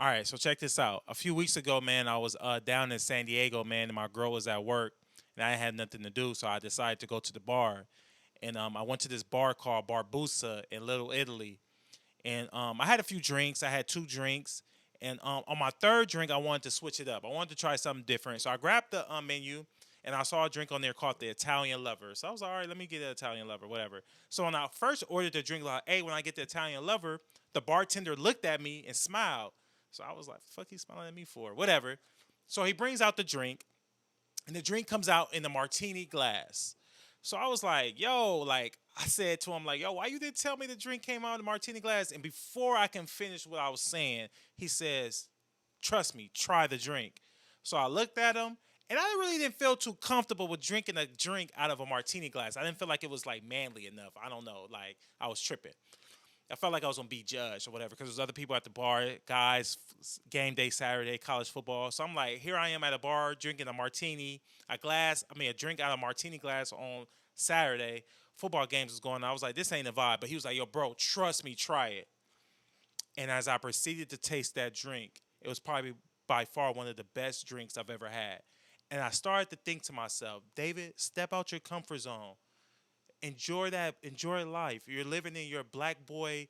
All right, so check this out. A few weeks ago, man, I was down in San Diego, man, and my girl was at work, and I had nothing to do, so I decided to go to the bar. And I went to this bar called Barbusa in Little Italy. And I had a few drinks. I had 2 drinks. And on my third drink, I wanted to switch it up. I wanted to try something different. So I grabbed the menu, and I saw a drink on there called the Italian Lover. So I was like, all right, let me get the Italian Lover, whatever. So when I first ordered the drink, like, hey, when I get the Italian Lover, the bartender looked at me and smiled. So I was like, fuck, he's smiling at me for? Whatever. So he brings out the drink, and the drink comes out in the martini glass. So I was like, yo, like, I said to him, like, yo, why you didn't tell me the drink came out in the martini glass? And before I can finish what I was saying, he says, trust me, try the drink. So I looked at him, and I really didn't feel too comfortable with drinking a drink out of a martini glass. I didn't feel like it was, like, manly enough. I don't know. Like, I was tripping. I felt like I was gonna be judged or whatever because there's other people at the bar, guys, game day Saturday, college football. So I'm like, here I am at a bar drinking a martini, a drink out of a martini glass on Saturday. Football games was going on. I was like, this ain't a vibe. But he was like, yo, bro, trust me, try it. And as I proceeded to taste that drink, it was probably by far one of the best drinks I've ever had. And I started to think to myself, David, step out your comfort zone. Enjoy life. You're living in your black boy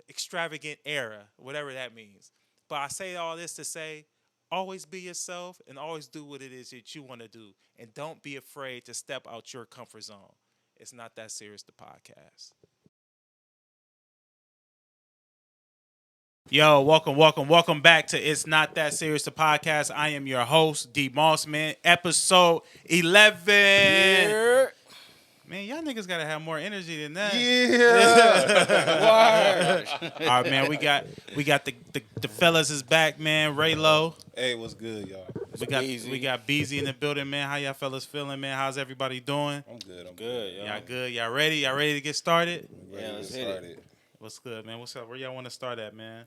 extravagant era, whatever that means. But I say all this to say, always be yourself and always do what it is that you want to do. And don't be afraid to step out your comfort zone. It's not that serious, the podcast. Yo, welcome back to It's Not That Serious, the podcast. I am your host, D.MOSS, man. Episode 11. Yeah. Man, y'all niggas gotta have more energy than that. Yeah. All right, man. We got the fellas is back, man. RAYLO. Hey, what's good, y'all? We got BIZZIE in the building, man. How y'all fellas feeling, man? How's everybody doing? I'm good. I'm Good, yo. Y'all good? Y'all ready? Y'all ready to get started? Ready Yeah, to let's get hit it. started. What's good, man? What's up? Where y'all want to start at, man?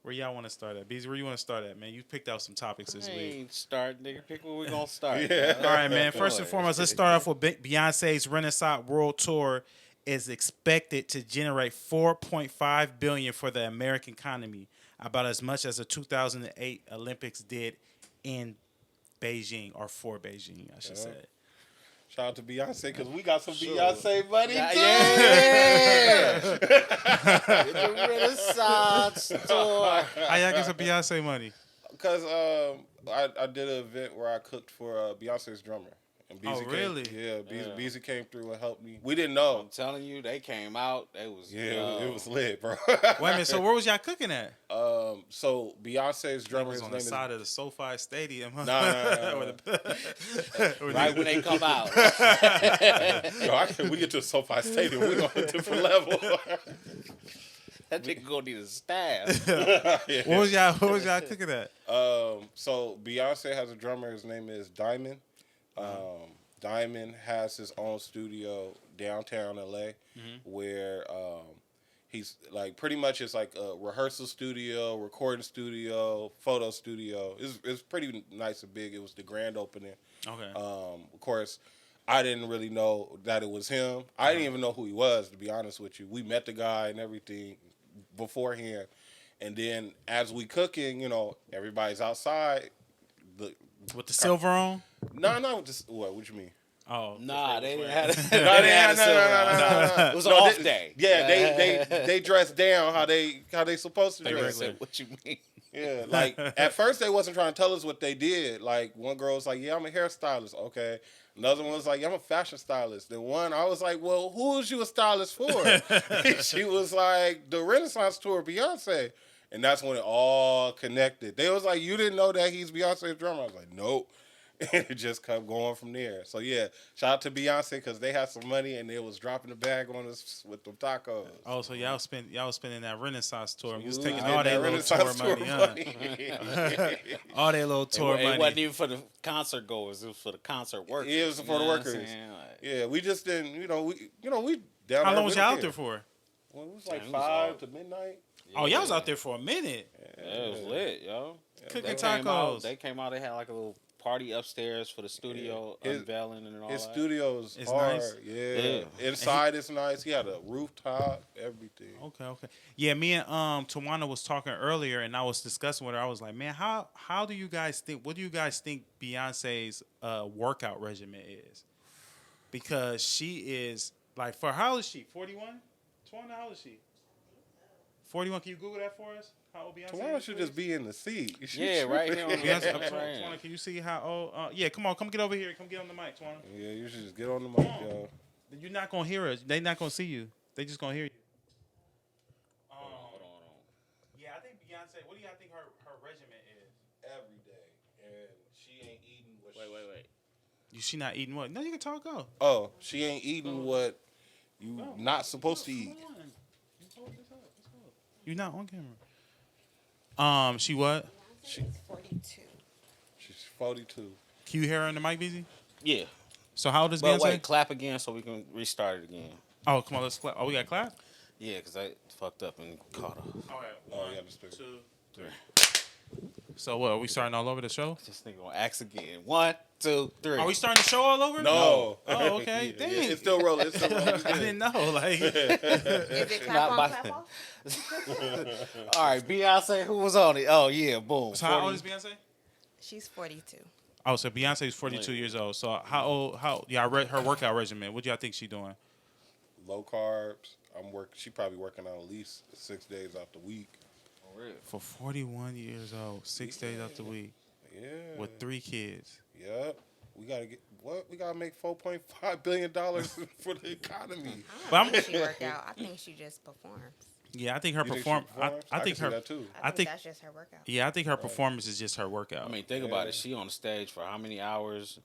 Where y'all want to start at? BIZZIE, where you want to start at, man? You picked out some topics this week. Ain't start, nigga. Pick where we gonna start. Yeah. All right, man. First and foremost, let's start off with Beyonce's Renaissance World Tour is expected to generate $4.5 billion for the American economy, about as much as the 2008 Olympics did in Beijing, or for Beijing, I should say. Shout out to Beyonce because we got some Sure. Beyonce money Yeah. too. The Renaissance tour. How y'all get some Beyonce money? Because I did an event where I cooked for Beyonce's drummer. And Oh, really? BIZZIE came through and helped me. We didn't know. I'm telling you, they came out. They was It was lit, bro. Wait a minute. So where was y'all cooking at? So Beyonce's It drummer was his on name the is side of the SoFi Stadium. Huh? Nah. right when they come out. We get to the SoFi Stadium, we on a different level. That nigga gonna need a staff. Yeah. What was y'all cooking at? So Beyonce has a drummer. His name is Diamond. Diamond has his own studio downtown LA, where he's like pretty much it's like a rehearsal studio, recording studio, photo studio. It's pretty nice and big. It was the grand opening. Okay. Of course, I didn't really know that it was him. I didn't even know who he was, to be honest with you. We met the guy and everything beforehand, and then as we cooking, everybody's outside. With the silver on? No, just what you mean? Oh. Nah, they didn't have it. No, no. It was an off day. Yeah, they dress down how they supposed to They dress. regular. What you mean? Yeah, like at first they wasn't trying to tell us what they did. Like one girl was like, "Yeah, I'm a hairstylist." Okay. Another one was like, "I'm a fashion stylist." Then one, I was like, "Well, who is you a stylist for?" She was like, "The Renaissance tour, Beyonce." And that's when it all connected. They was like, "You didn't know that he's Beyonce's drummer?" I was like, "Nope." And it just kept going from there. So yeah, shout out to Beyonce because they had some money and they was dropping the bag on us with them tacos. Oh, so y'all was spending that Renaissance tour. You was Ooh, taking I all had that little Renaissance tour money, huh? All that little tour It money. wasn't even for the concert goers. It was for the concert workers. Yeah, it was for the You know what I'm workers. saying? Like, Yeah, we just didn't, we down How there long was really y'all out did. there for? Well, it was like Damn, it was 5 all- to midnight. Oh, y'all was out there for a minute. Yeah, it was lit, yo. Cooking They came out. tacos. They came out. They had like a little party upstairs for the studio unveiling and all His that. studio's It's hard. nice? Yeah. Inside it's nice. He had a rooftop, everything. Okay. Yeah, me and Tawana was talking earlier, and I was discussing with her. I was like, man, how do you guys think? What do you guys think Beyonce's workout regimen is? Because she is like, for how old is she? 41? Tawana, how old is she? 41. Can you Google that for us? How old Beyonce Tawana is? should please? just be in the seat. Yeah, right here on the Beyonce, right Tawana, can you see how old? Yeah, come on, come get over here. Come get on the mic, Tawana. Yeah, you should just get on the mic, yo. You're not gonna hear us. They not gonna see you. They just gonna hear you. Hold on. Yeah, I think Beyonce. What do y'all think her regimen is? Every day, and she ain't eating what. Wait. She not eating what? No, you can talk. Go. Oh, she ain't eating what you not supposed to eat. Come on. You're not on camera. She what? She's 42. She's 42. Can you hear her in the mic, BZ? Yeah. So how old is But Beyonce? wait, clap again so we can restart it again. Oh, come on, let's clap. Oh, we got clap? Yeah, because I fucked up and caught off. All right. Oh, yeah, that's true. 2, 3. So what? Are we starting all over the show? This nigga gonna ask again. 1, 2, 3. Are we starting the show all over? No. Oh, okay. Yeah, Dang. it's still rolling. It's still rolling. I didn't know. Like, Is it clap Not on, by- clap off? All right, Beyonce, who was on it? Oh, yeah, boom. so how 40. old is Beyonce? She's 42. Oh, so Beyonce's 42 years old. So how old? Yeah, I read her workout regimen. What do y'all think she doing? Low carbs. She probably working out at least 6 days out the week. For 41 years old, 6 days out the week, Yeah. with 3 kids. Yep. We gotta get what? We gotta make $4.5 billion for the economy. I don't think she work out. I think she just performs. Yeah, I think her You think she perform. performs? I can think see her. that too. I think- think that's just her workout. Yeah, I think her performance is just her workout. I mean, think about it. She on the stage for how many hours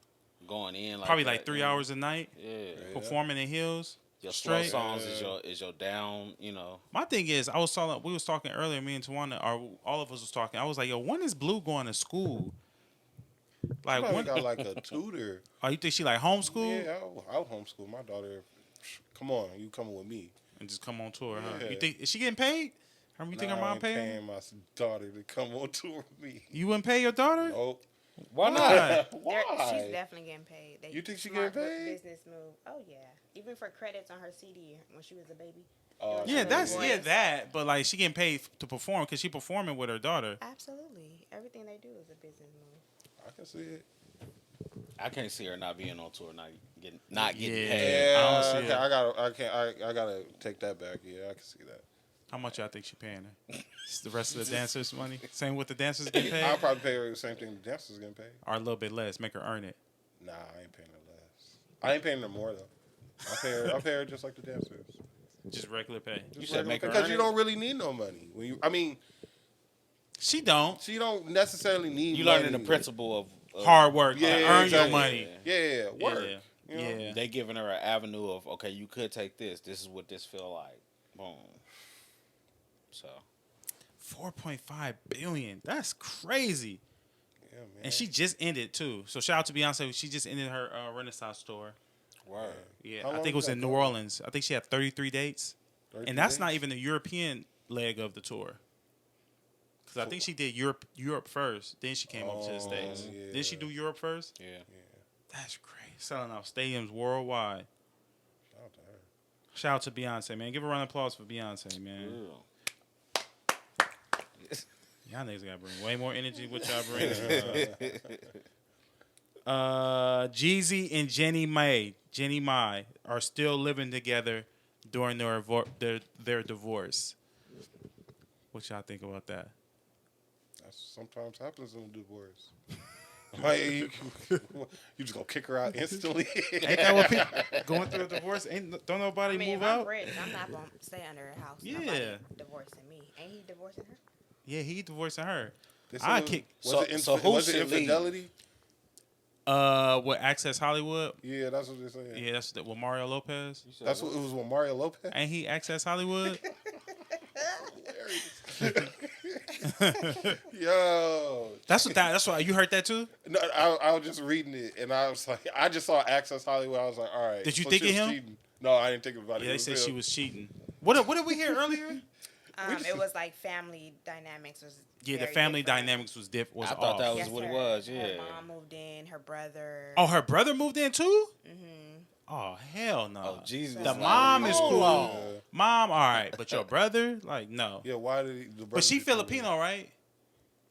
going in? Probably that, like 3 you know? hours a night, Yeah. performing in heels. Your slow Straight. songs is your down, you know. My thing is, we was talking earlier. Me and Tawana, or all of us was talking. I was like, yo, when is Blue going to school? Like, Probably when? got like a tutor. Oh, you think she like homeschool Yeah, I would homeschool my daughter. Come on, you coming with me? and just come on tour? Huh? Yeah. You think is she getting paid? You think her Nah, I mom ain't paying? paying my daughter to come on tour with me? You wouldn't pay your daughter? Nope. Why Why? not? Why? She's definitely getting paid. You think she smart getting paid? Business move. Oh yeah, even for credits on her CD when she was a baby. Oh, Yeah, Voice. that. But like, she getting paid to perform because she performing with her daughter. Absolutely, everything they do is a business move. I can see it. I can't see her not being on tour, not getting Yeah. paid. I don't Yeah, see okay, it. I gotta take that back. Yeah, I can see that. How much y'all think she paying her? It's the rest of the dancers' money. Same with the dancers getting paid, I'll probably pay her the same thing the dancers getting paid. or a little bit less. Make her earn it. Nah, I ain't paying her less. I ain't paying her more though. I pay her just like the dancers. Just regular pay. Just said regular- make her because earn you it? don't really need no money. I mean, She don't. she don't necessarily need. You money. learning the principle of Hard work. Yeah, Like, earn your exactly. money. Yeah, work. Yeah. You know? Yeah. They giving her an avenue of, okay, you could take this. This is what this feel like. Boom. So 4.5 billion. That's crazy. Yeah, man. And she just ended too. So shout out to Beyonce. She just ended her Renaissance tour. word. Yeah, How I long think it was was in that New for? Orleans. I think she had 33 dates, 33 and that's days? not even the European leg of the tour. Because I think she did Europe first, then she came over to the States. yeah. Did she do Europe first? Yeah. That's great. Selling out stadiums worldwide. Shout out to her. Shout out to Beyonce, man. Give a round of applause for Beyonce, man. Real. Y'all niggas gotta bring way more energy with y'all bring. Jeezy and Jenny Mai are still living together during their divorce. What y'all think about that? That sometimes happens in a divorce. Like, you just gonna kick her out instantly? Ain't that what people going through a divorce? Don't nobody I mean, move if I'm out? rich, I'm not gonna stay under her house. Yeah. Nobody divorcing me. Ain't he divorcing her? Yeah, he divorcing her. This I was- kick. Was who was it should lead? infidelity? What Access Hollywood? Yeah, that's what they're saying. Yeah, that's with Mario Lopez. That's what it was with Mario Lopez. Ain't he Access Hollywood? Yo, That's why you heard that too. no, I was just reading it and I was like, I just saw Access Hollywood. I was like, all right. Did you so think she of was him? cheating. No, I didn't think about it. Yeah, It they said him. she was cheating. What did we hear earlier? It was like family dynamics was. Yeah, the very family different. dynamics was I off. thought that was Yes, what it sir. was. Yeah. Her mom moved in. Her brother. Oh, her brother moved in too? Mm-hmm. Oh, hell no. Oh, Jesus. The was The like, mom is hold cool. on. Mom, all right. But your brother? Like, no. Yeah, why did he, the brother But she just come in? Filipino, right?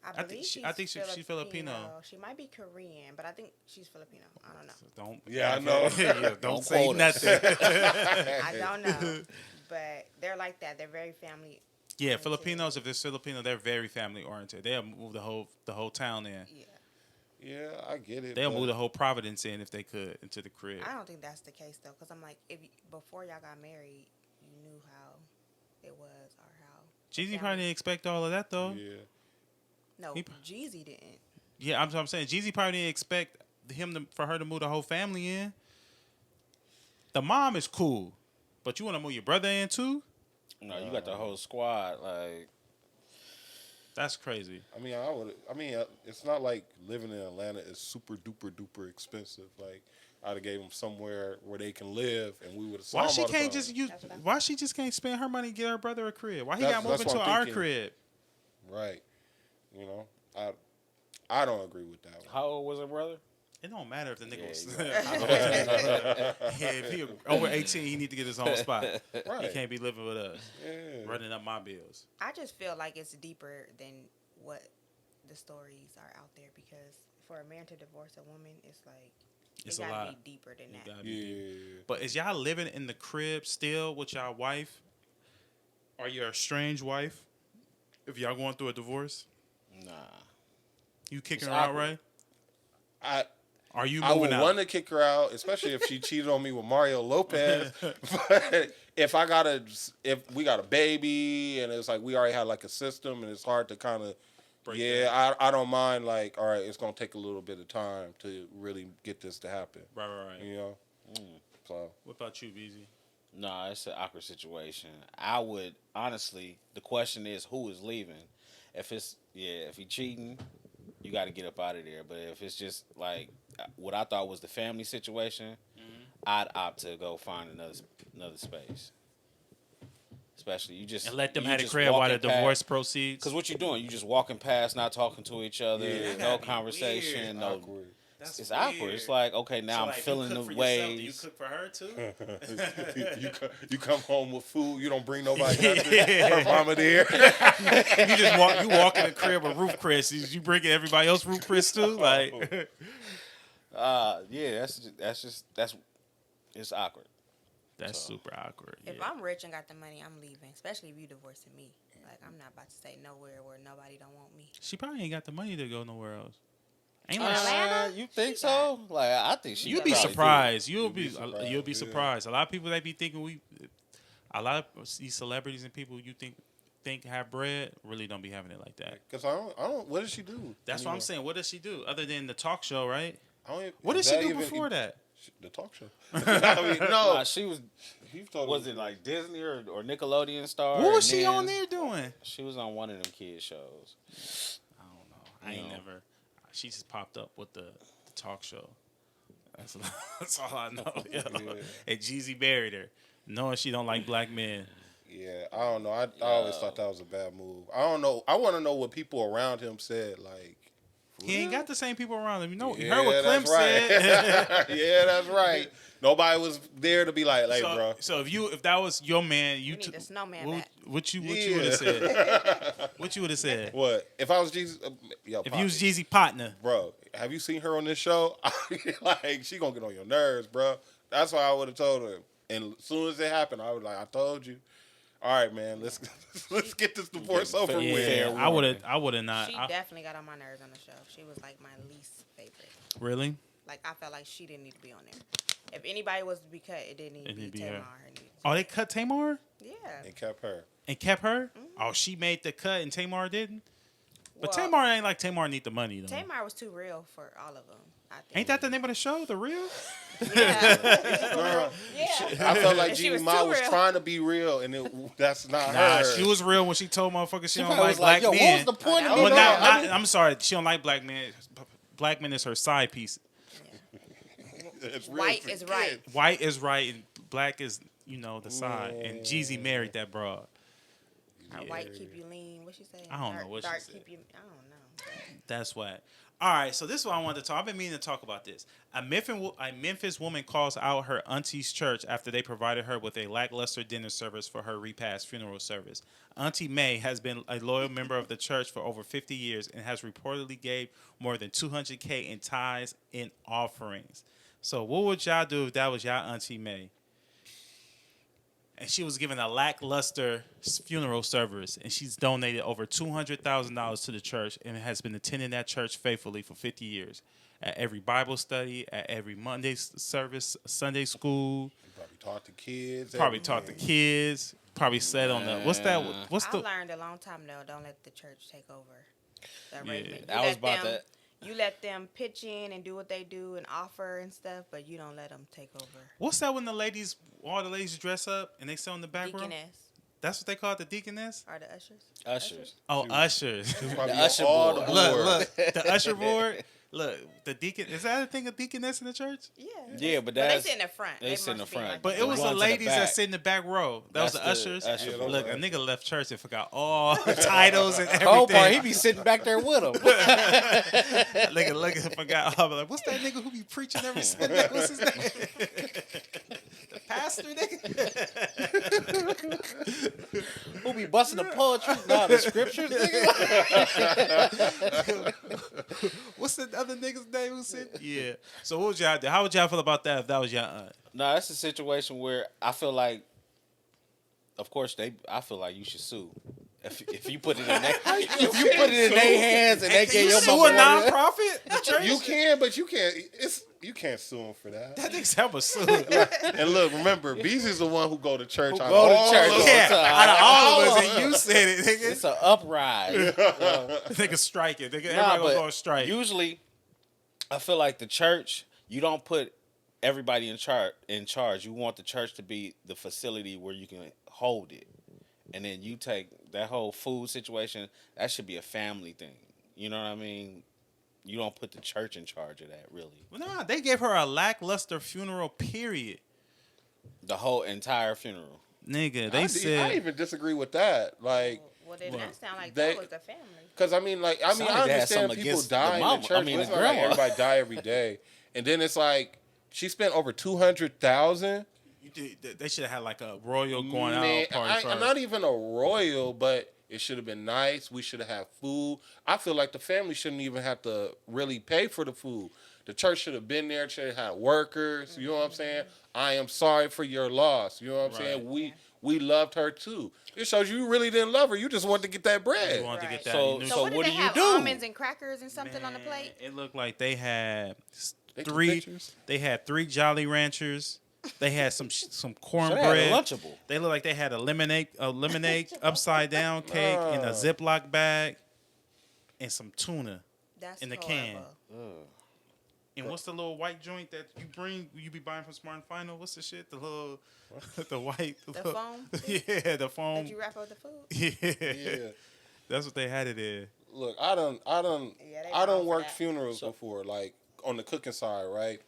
I believe I think she's Filipino. She might be Korean, but I think she's Filipino. I don't know. Don't. Yeah, I know. Yeah, don't Don't say quote us. nothing. I don't know. But they're like that. They're very family. Yeah, oriented. Filipinos, if they're Filipino, they're very family oriented. They'll move the whole town in. Yeah. Yeah, I get it. They'll but move the whole Providence in if they could into the crib. I don't think that's the case though, because I'm like, before y'all got married, you knew how it was or how. the Jeezy family- probably didn't expect all of that though. Yeah. No, he- Jeezy didn't. Yeah, I'm saying Jeezy probably didn't expect for her to move the whole family in. The mom is cool, but you want to move your brother in too? No, you got the whole squad. Like, That's crazy. I mean, it's not like living in Atlanta is super duper duper expensive. Like, I'd have gave them somewhere where they can live, and we would have. Why she can't just use? That's what I'm- Why she just can't spend her money and get her brother a crib? Why he That's- got moved that's into what I'm our thinking. crib? Right. You know, I don't agree with that one. how old was her brother? It don't matter if the nigga Yeah, was. you Yeah, if he over 18, he need to get his own spot. He Right. can't be living with us, Yeah. running up my bills. I just feel like it's deeper than what the stories are out there, because for a man to divorce a woman, it's like It's it a gotta lot. be deeper than You that. gotta be Yeah. deep. But is y'all living in the crib still with y'all wife? Are you a estranged wife? If y'all going through a divorce, Nah. you kicking It's her out, awkward. right? Are you I would moving out? want to kick her out, especially if she cheated on me with Mario Lopez. But if we got a baby and it's like we already had like a system and it's hard to kind of, Break I don't mind, like, all right, it's gonna take a little bit of time to really get this to happen. Right. You know, so What about you, BZ? Nah, it's an awkward situation. I would honestly. The question is, who is leaving? If he cheating, you got to get up out of there. But if it's just like what I thought was the family situation, I'd opt to go find another space. Especially you just And let them you have the just crib while the walking past- divorce proceeds. Cause what you doing? You just walking past, not talking to each other, Yeah. That no gotta be conversation, weird. no. awkward. It's awkward. It's like, okay, now I'm feeling the ways. You cook for her too? you come home with food. You don't bring nobody nothing. Her mama there. You just walk in the crib with Roof Chris. You bringing everybody else Roof Chris too? Like, Yeah, that's it's awkward. that's So. super awkward. If Yeah. I'm rich and got the money, I'm leaving. Especially if you divorcing me. Like, I'm not about to stay nowhere where nobody don't want me. She probably ain't got the money to go nowhere else. Ain't like Atlanta? You think She so? Like, I think she. you'd could be probably do it. surprised. You'd be surprised, You'll be yeah. surprised. A lot of people they be thinking a lot of these celebrities and people you think have bread really don't be having it like that. Because I don't. What does she do? That's what I'm saying. What does she do other than the talk show, right? I don't even, What did is she that do even- before that? The talk show. I mean, no. Nah, she was. You've told Was us- it like Disney or Nickelodeon star? What was and she then on there doing? She was on one of them kid shows. I don't know. I ain't No. never. She just popped up with the talk show. That's all I know. Yeah. And Jeezy buried her, knowing she don't like black men. Yeah, I don't know. I always thought that was a bad move. I don't know. I want to know what people around him said. Like, He ain't got the same people around him. You know, you yeah, heard what Clem that's right. said. Yeah, that's right. Nobody was there to be like, hey, bro. So if that was your man, you We need the snowman what, back. what you would Yeah. have said? What you would have said? What? If I was Jesus, yo, If Poppy, you was Jeezy partner, bro, have you seen her on this show? Like, she gonna get on your nerves, bro. That's why I would have told her. And as soon as it happened, I was like, I told you. All right, man, let's get this divorce over fair- with. yeah, warning. I would have not. She I- definitely got on my nerves on the show. She was like my least favorite. really? Like, I felt like she didn't need to be on there. If anybody was to be cut, it didn't need to It be need to be Tamar. her. It needed to Oh, they cut Tamar be- yeah. And kept her. and kept her. Oh, she made the cut and Tamar didn't. But Well, Tamar ain't like Tamar need the money though. Tamar was too real for all of them. I think. Ain't that the name of the show? The Real? Yeah. I felt like And she Jeannie was Ma too was real. trying to be real, and that's not Nah, her. she was real when she told motherfuckers she don't probably like was like, black yo, men. what was the point of Oh, Well, no, not, I'm sorry. She don't like black men. Black men is her side piece. It's real White for is kids. right. White is right and black is, the side. And Jeezy married that broad. Or white keep you lean. What she say? I don't know what she dark said. keep you. I don't know. That's whack. All right, so this is what I wanted to talk. I've been meaning to talk about this. A Memphis woman calls out her auntie's church after they provided her with a lackluster dinner service for her repast funeral service. Auntie May has been a loyal member of the church for over 50 years and has reportedly gave more than $200K in tithes and offerings. So what would y'all do if that was y'all Auntie May? And she was given a lackluster funeral service, and she's donated over $200,000 to the church and has been attending that church faithfully for 50 years. At every Bible study, at every Monday service, Sunday school. Probably taught the kids. Probably taught the kids. Probably said on the what's that? What's I the? learned a long time ago. Don't let the church take over. The Yeah. arrangement. I was about that. You let them pitch in and do what they do and offer and stuff, but you don't let them take over. What's that when all the ladies dress up and they sit on the back row? Deaconess That's what they call it, the deaconess. or the ushers. Ushers. Oh, ushers. Probably The usher all board. the Look, board. the usher board. Look, the deacon. Is that a thing, a deaconess in the church? Yeah. Yeah, but they that's sit in the front. they sit in must the be front. like But the it was the Going to the ladies that back. sit in the back row. That was the That's ushers. the usher board. Look, a nigga left church and forgot all the titles and Whole part, he everything. be sitting back there with him. Nigga looking forgot. I'm like, what's that nigga who be preaching every Sunday? What's his name? The pastor, nigga. Who be busting the poetry? Nah, the scriptures, nigga. What's the other nigga's name who said? Yeah. So what would y'all do? How would y'all feel about that if that was your aunt? No, that's a situation where I feel like, of course, I feel like you should sue. If you put it in their hands and they Can get you your sue a money. nonprofit? The church? You can, but you can't. You can't sue them for that. That nigga's have a sue. And look, remember, BIZZIE's the one who go to church. Who out go of to all church. of us. Yeah, out of all of us, and you said it, nigga. It's an uprise. Nigga strike it. Nigga, Nah, everybody gonna but go on strike. usually, I feel like the church, you don't put everybody in charge. You want the church to be the facility where you can hold it. And then you take that whole food situation, that should be a family thing. You know what I mean? You don't put the church in charge of that, really. Well, nah, they gave her a lackluster funeral, period. The whole entire funeral. Nigga, they I said... even disagree with that. Like, Well, then that sound like they- that was the family. because I mean, I Sounds like they had understand something people against the die in mama. the church. I mean, but it's the not like grandma. everybody die every day, and then it's like she spent over 200,000. They should have had like a royal going Man, out party first. I'm not even a royal, but it should have been nice. We should have had food. I feel like the family shouldn't even have to really pay for the food. The church should have been there. Should have had workers. You know what I'm saying? I am sorry for your loss. You know what I'm saying? We loved her too. It shows you really didn't love her. You just wanted to get that bread. You wanted to get that. So- you knew- So, what did what they do you have? do? Almonds and crackers and something on the Man, plate? It looked like they had They took three. pictures? They had 3 Jolly Ranchers. They had some So they had a cornbread. Lunchable. They look like they had a lemonade upside down cake in a Ziploc bag, and some tuna. That's in the horrible. can. And what's the little white joint that you be buying from Smart and Final? What's the shit? The little, the white. The foam? Yeah, the foam. Did you wrap up the food? Yeah. Yeah. That's what they had it in. Look, Yeah, they I wrong don't for work that. funerals before, like on the cooking side, right?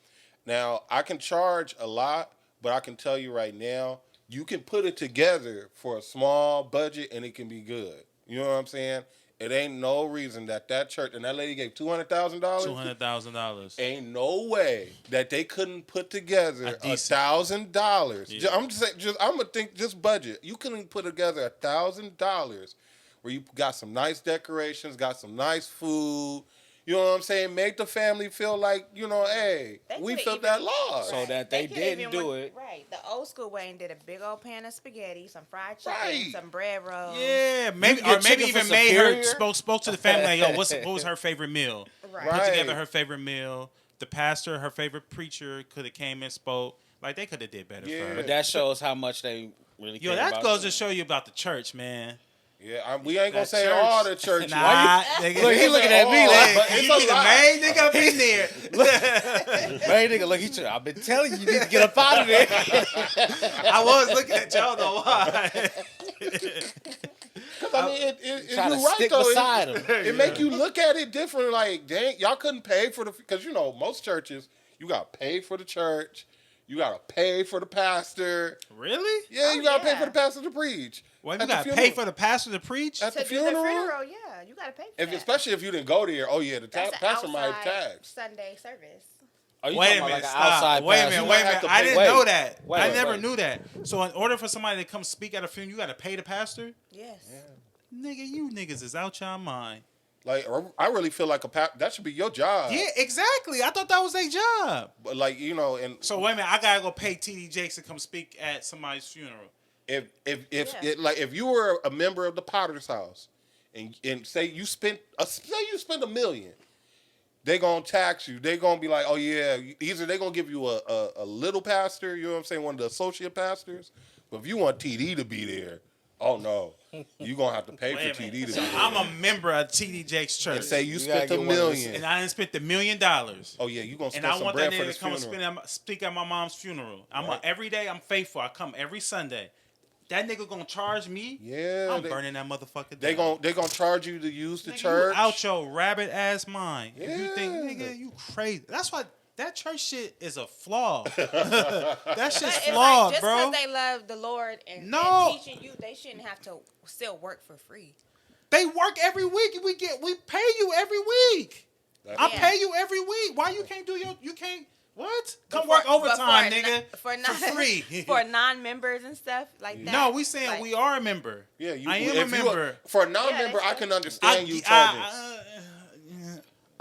Now I can charge a lot, but I can tell you right now, you can put it together for a small budget and it can be good. You know what I'm saying? It ain't no reason that church and that lady gave $200,000. $200,000. Ain't no way that they couldn't put together decent- $1,000. Yeah. I'm just saying, I'm gonna think just budget. You couldn't put together $1,000 where you got some nice decorations, got some nice food. You know what I'm saying? Make the family feel like, hey, They we coulda felt even- that loss. So that they coulda didn't even do went- it. Right. The old school way and did a big old pan of spaghetti, some fried chicken, Right. some bread rolls. Yeah, maybe get or maybe chicken for even made her Superior? spoke to the family like, yo, what was her favorite meal? Right. Put Right. together her favorite meal. The pastor, her favorite preacher, could have came and spoke. Like they could have did better Yeah. for her. But that shows how much they really care Yo, that about goes them. to show you about the church, man. Yeah, we ain't gonna That say church. all the churches. Nah, Look, he looking at me like, but you it's a be the lot. main nigga up in there. man, nigga, look, I've been telling you, you need to get up out of there. I was looking at y'all, though. Why? Because I mean, you're Trying to right stick though. beside him. It make you look at it different. Like, dang, y'all couldn't pay for because most churches you got to pay for the church, you got to pay for the pastor. Really? Yeah, Oh, you got to pay yeah. for the pastor to preach. Well, At you the got to pay funeral. for the pastor to preach. At To the do funeral? the funeral, yeah, you gotta pay for that. Especially if you didn't go there. Oh yeah, the That's an pastor might outside tax. Sunday service. Are you Wait talking a about minute, like an stop. outside Wait a pastor? minute, You wait might a have minute. to I pay- didn't wait, know that. wait, I wait, never wait. knew that. So in order for somebody to come speak at a funeral, you got to pay the pastor? Yes. Nigga, you niggas is out your mind. Like I really feel like that should be your job. Yeah, exactly. I thought that was their job. But like and So wait a minute, I gotta go pay TD Jakes to come speak at somebody's funeral. if Yeah. if you were a member of the Potter's house and say you spent $1 million, they gonna tax you. They gonna be like, oh yeah, either they gonna give you a little pastor, you know what I'm saying, one of the associate pastors. But if you want TD to be there, oh no, you gonna have to pay Wait for a TD minute. to So be there. I'm a member of TD Jakes Church, And say you You spent gotta $1 get one of those- million. and I didn't spend $1 million. Oh yeah, you gonna spend And I some want bread that for nigga this to come funeral. and speak at my mom's funeral. Right. Every day I'm faithful. I come every Sunday. That nigga gonna charge me? Yeah, I'm burning that motherfucker They down. gonna charge you to use the Nigga, church. You out your rabbit ass mind. If you think, Yeah. nigga, you crazy. That's why that church shit is a flaw. that But shit's it's flawed, like just bro. because they love the Lord and No. teaching you, they shouldn't have to still work for free. They work every week. We pay you every week. I Yeah. pay you every week. Why you can't do you can't what? Come But work for- overtime, but nigga. for free. for non-members and stuff like that. No, we saying like, we are a member. Yeah, I am a if you member. for a non-member, Yeah, I they can say- understand you charging.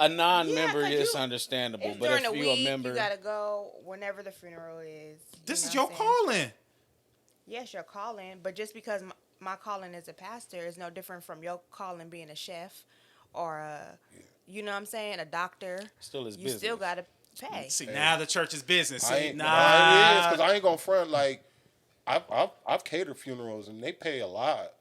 A non-member Yeah, 'cause is you- understandable, It's but during if the you week, a member, you gotta go whenever the funeral is. This know is your what I'm saying? calling. Yes, your calling, but just because my calling as a pastor is no different from your calling being a chef or you know what I'm saying, a doctor. still is You business. still gotta pay. See, now the church is business. I See, ain't, nah. because I ain't gonna front. Like I've catered funerals and they pay a lot.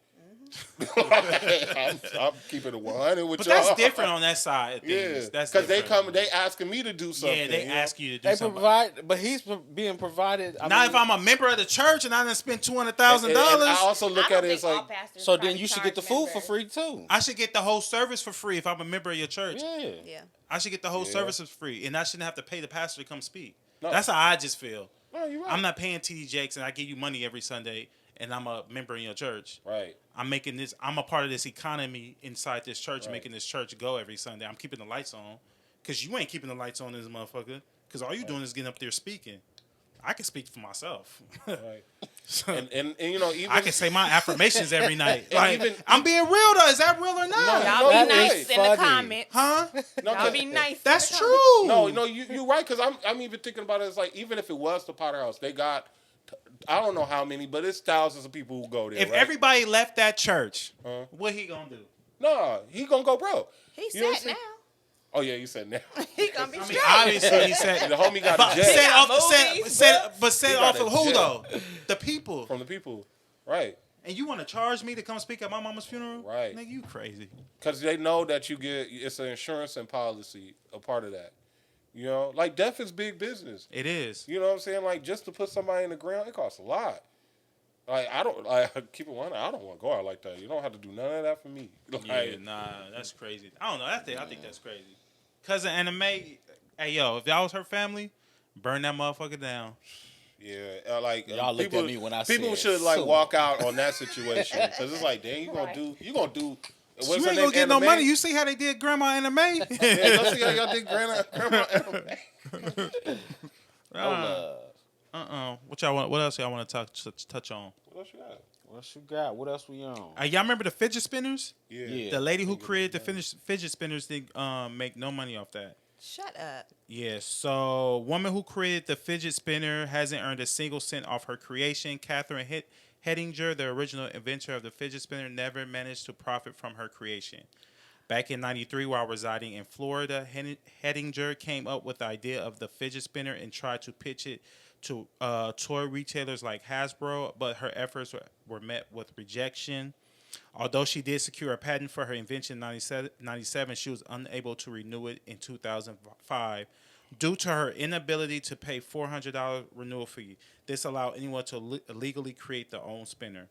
I'm keeping it 100 with But y'all. that's different on that side of Yeah, things. That's because they different. come, they asking me to do something. Yeah, they you know? ask you to do They something. provide, but he's being provided. I Now, mean, if I'm a member of the church and I done spent And I $200,000, also look I at don't it as think all like, pastors so then probably you should get the charge food for members. free too. I should get the whole service for free if I'm a member of your church. Yeah. Yeah. I should get the whole Yeah. service for free, and I shouldn't have to pay the pastor to come speak. No. That's how I just feel. no, you're right. I'm not paying TD Jakes, and I give you money every Sunday, and I'm a member in your church. right. I'm making this. I'm a part of this economy inside this church, Right. making this church go every Sunday. I'm keeping the lights on, cause you ain't keeping the lights on in this motherfucker. Cause all you doing is getting up there speaking. I can speak for myself. Right. So, And you know, even I can say my affirmations every night. And Like, even- I'm being real though. Is that real or not? No, Y'all That be is nice in the funny. comments. Huh? no, Y'all be nice. That's in the comments. true. No, you're right. Because I'm even thinking about it. It's like even if it was the Potter House, they got I don't know how many, but it's thousands of people who go there. If right? everybody left that church, Huh? what he gonna do? No, he gonna go broke. He You know what said I'm now. saying? Oh yeah, you said now. He gonna be I mean, straight. obviously he the said. homie got But a jet said got off, movies, but said He off got of a who jet. though? The people. from the people, right? And you want to charge me to come speak at my mama's funeral? Right. Nigga, you crazy. Because they know that you get it's an insurance and policy a part of that. You know, like death is big business. It is. You know what I'm saying? Like just to put somebody in the ground, it costs a lot. Like I don't like keep it one. I don't want to go out like that. You don't have to do none of that for me. Like, Yeah, nah, that's crazy. I don't know. I think that's crazy. Cousin Anime, hey yo, if y'all was her family, burn that motherfucker down. Yeah, like Y'all looked people, at me when I people said should like so. walk out on that situation because it's like, damn, you gonna do. What's You her ain't name, gonna get no Anime? money. You see how they did Grandma Anime? Yeah, go see how y'all did grandma Anime. What y'all want? What else y'all want to touch on? What else you got? What you got? What else we on? Y'all remember the fidget spinners? Yeah. The lady who created the fidget spinners didn't make no money off that. Shut up. Yeah, so woman who created the fidget spinner hasn't earned a single cent off her creation. Catherine Hettinger, the original inventor of the fidget spinner, never managed to profit from her creation. Back in '93, while residing in Florida, Hettinger came up with the idea of the fidget spinner and tried to pitch it to toy retailers like Hasbro, but her efforts were met with rejection. Although she did secure a patent for her invention in 1997, she was unable to renew it in 2005 due to her inability to pay $400 renewal fee. This allowed anyone to legally create their own spinner.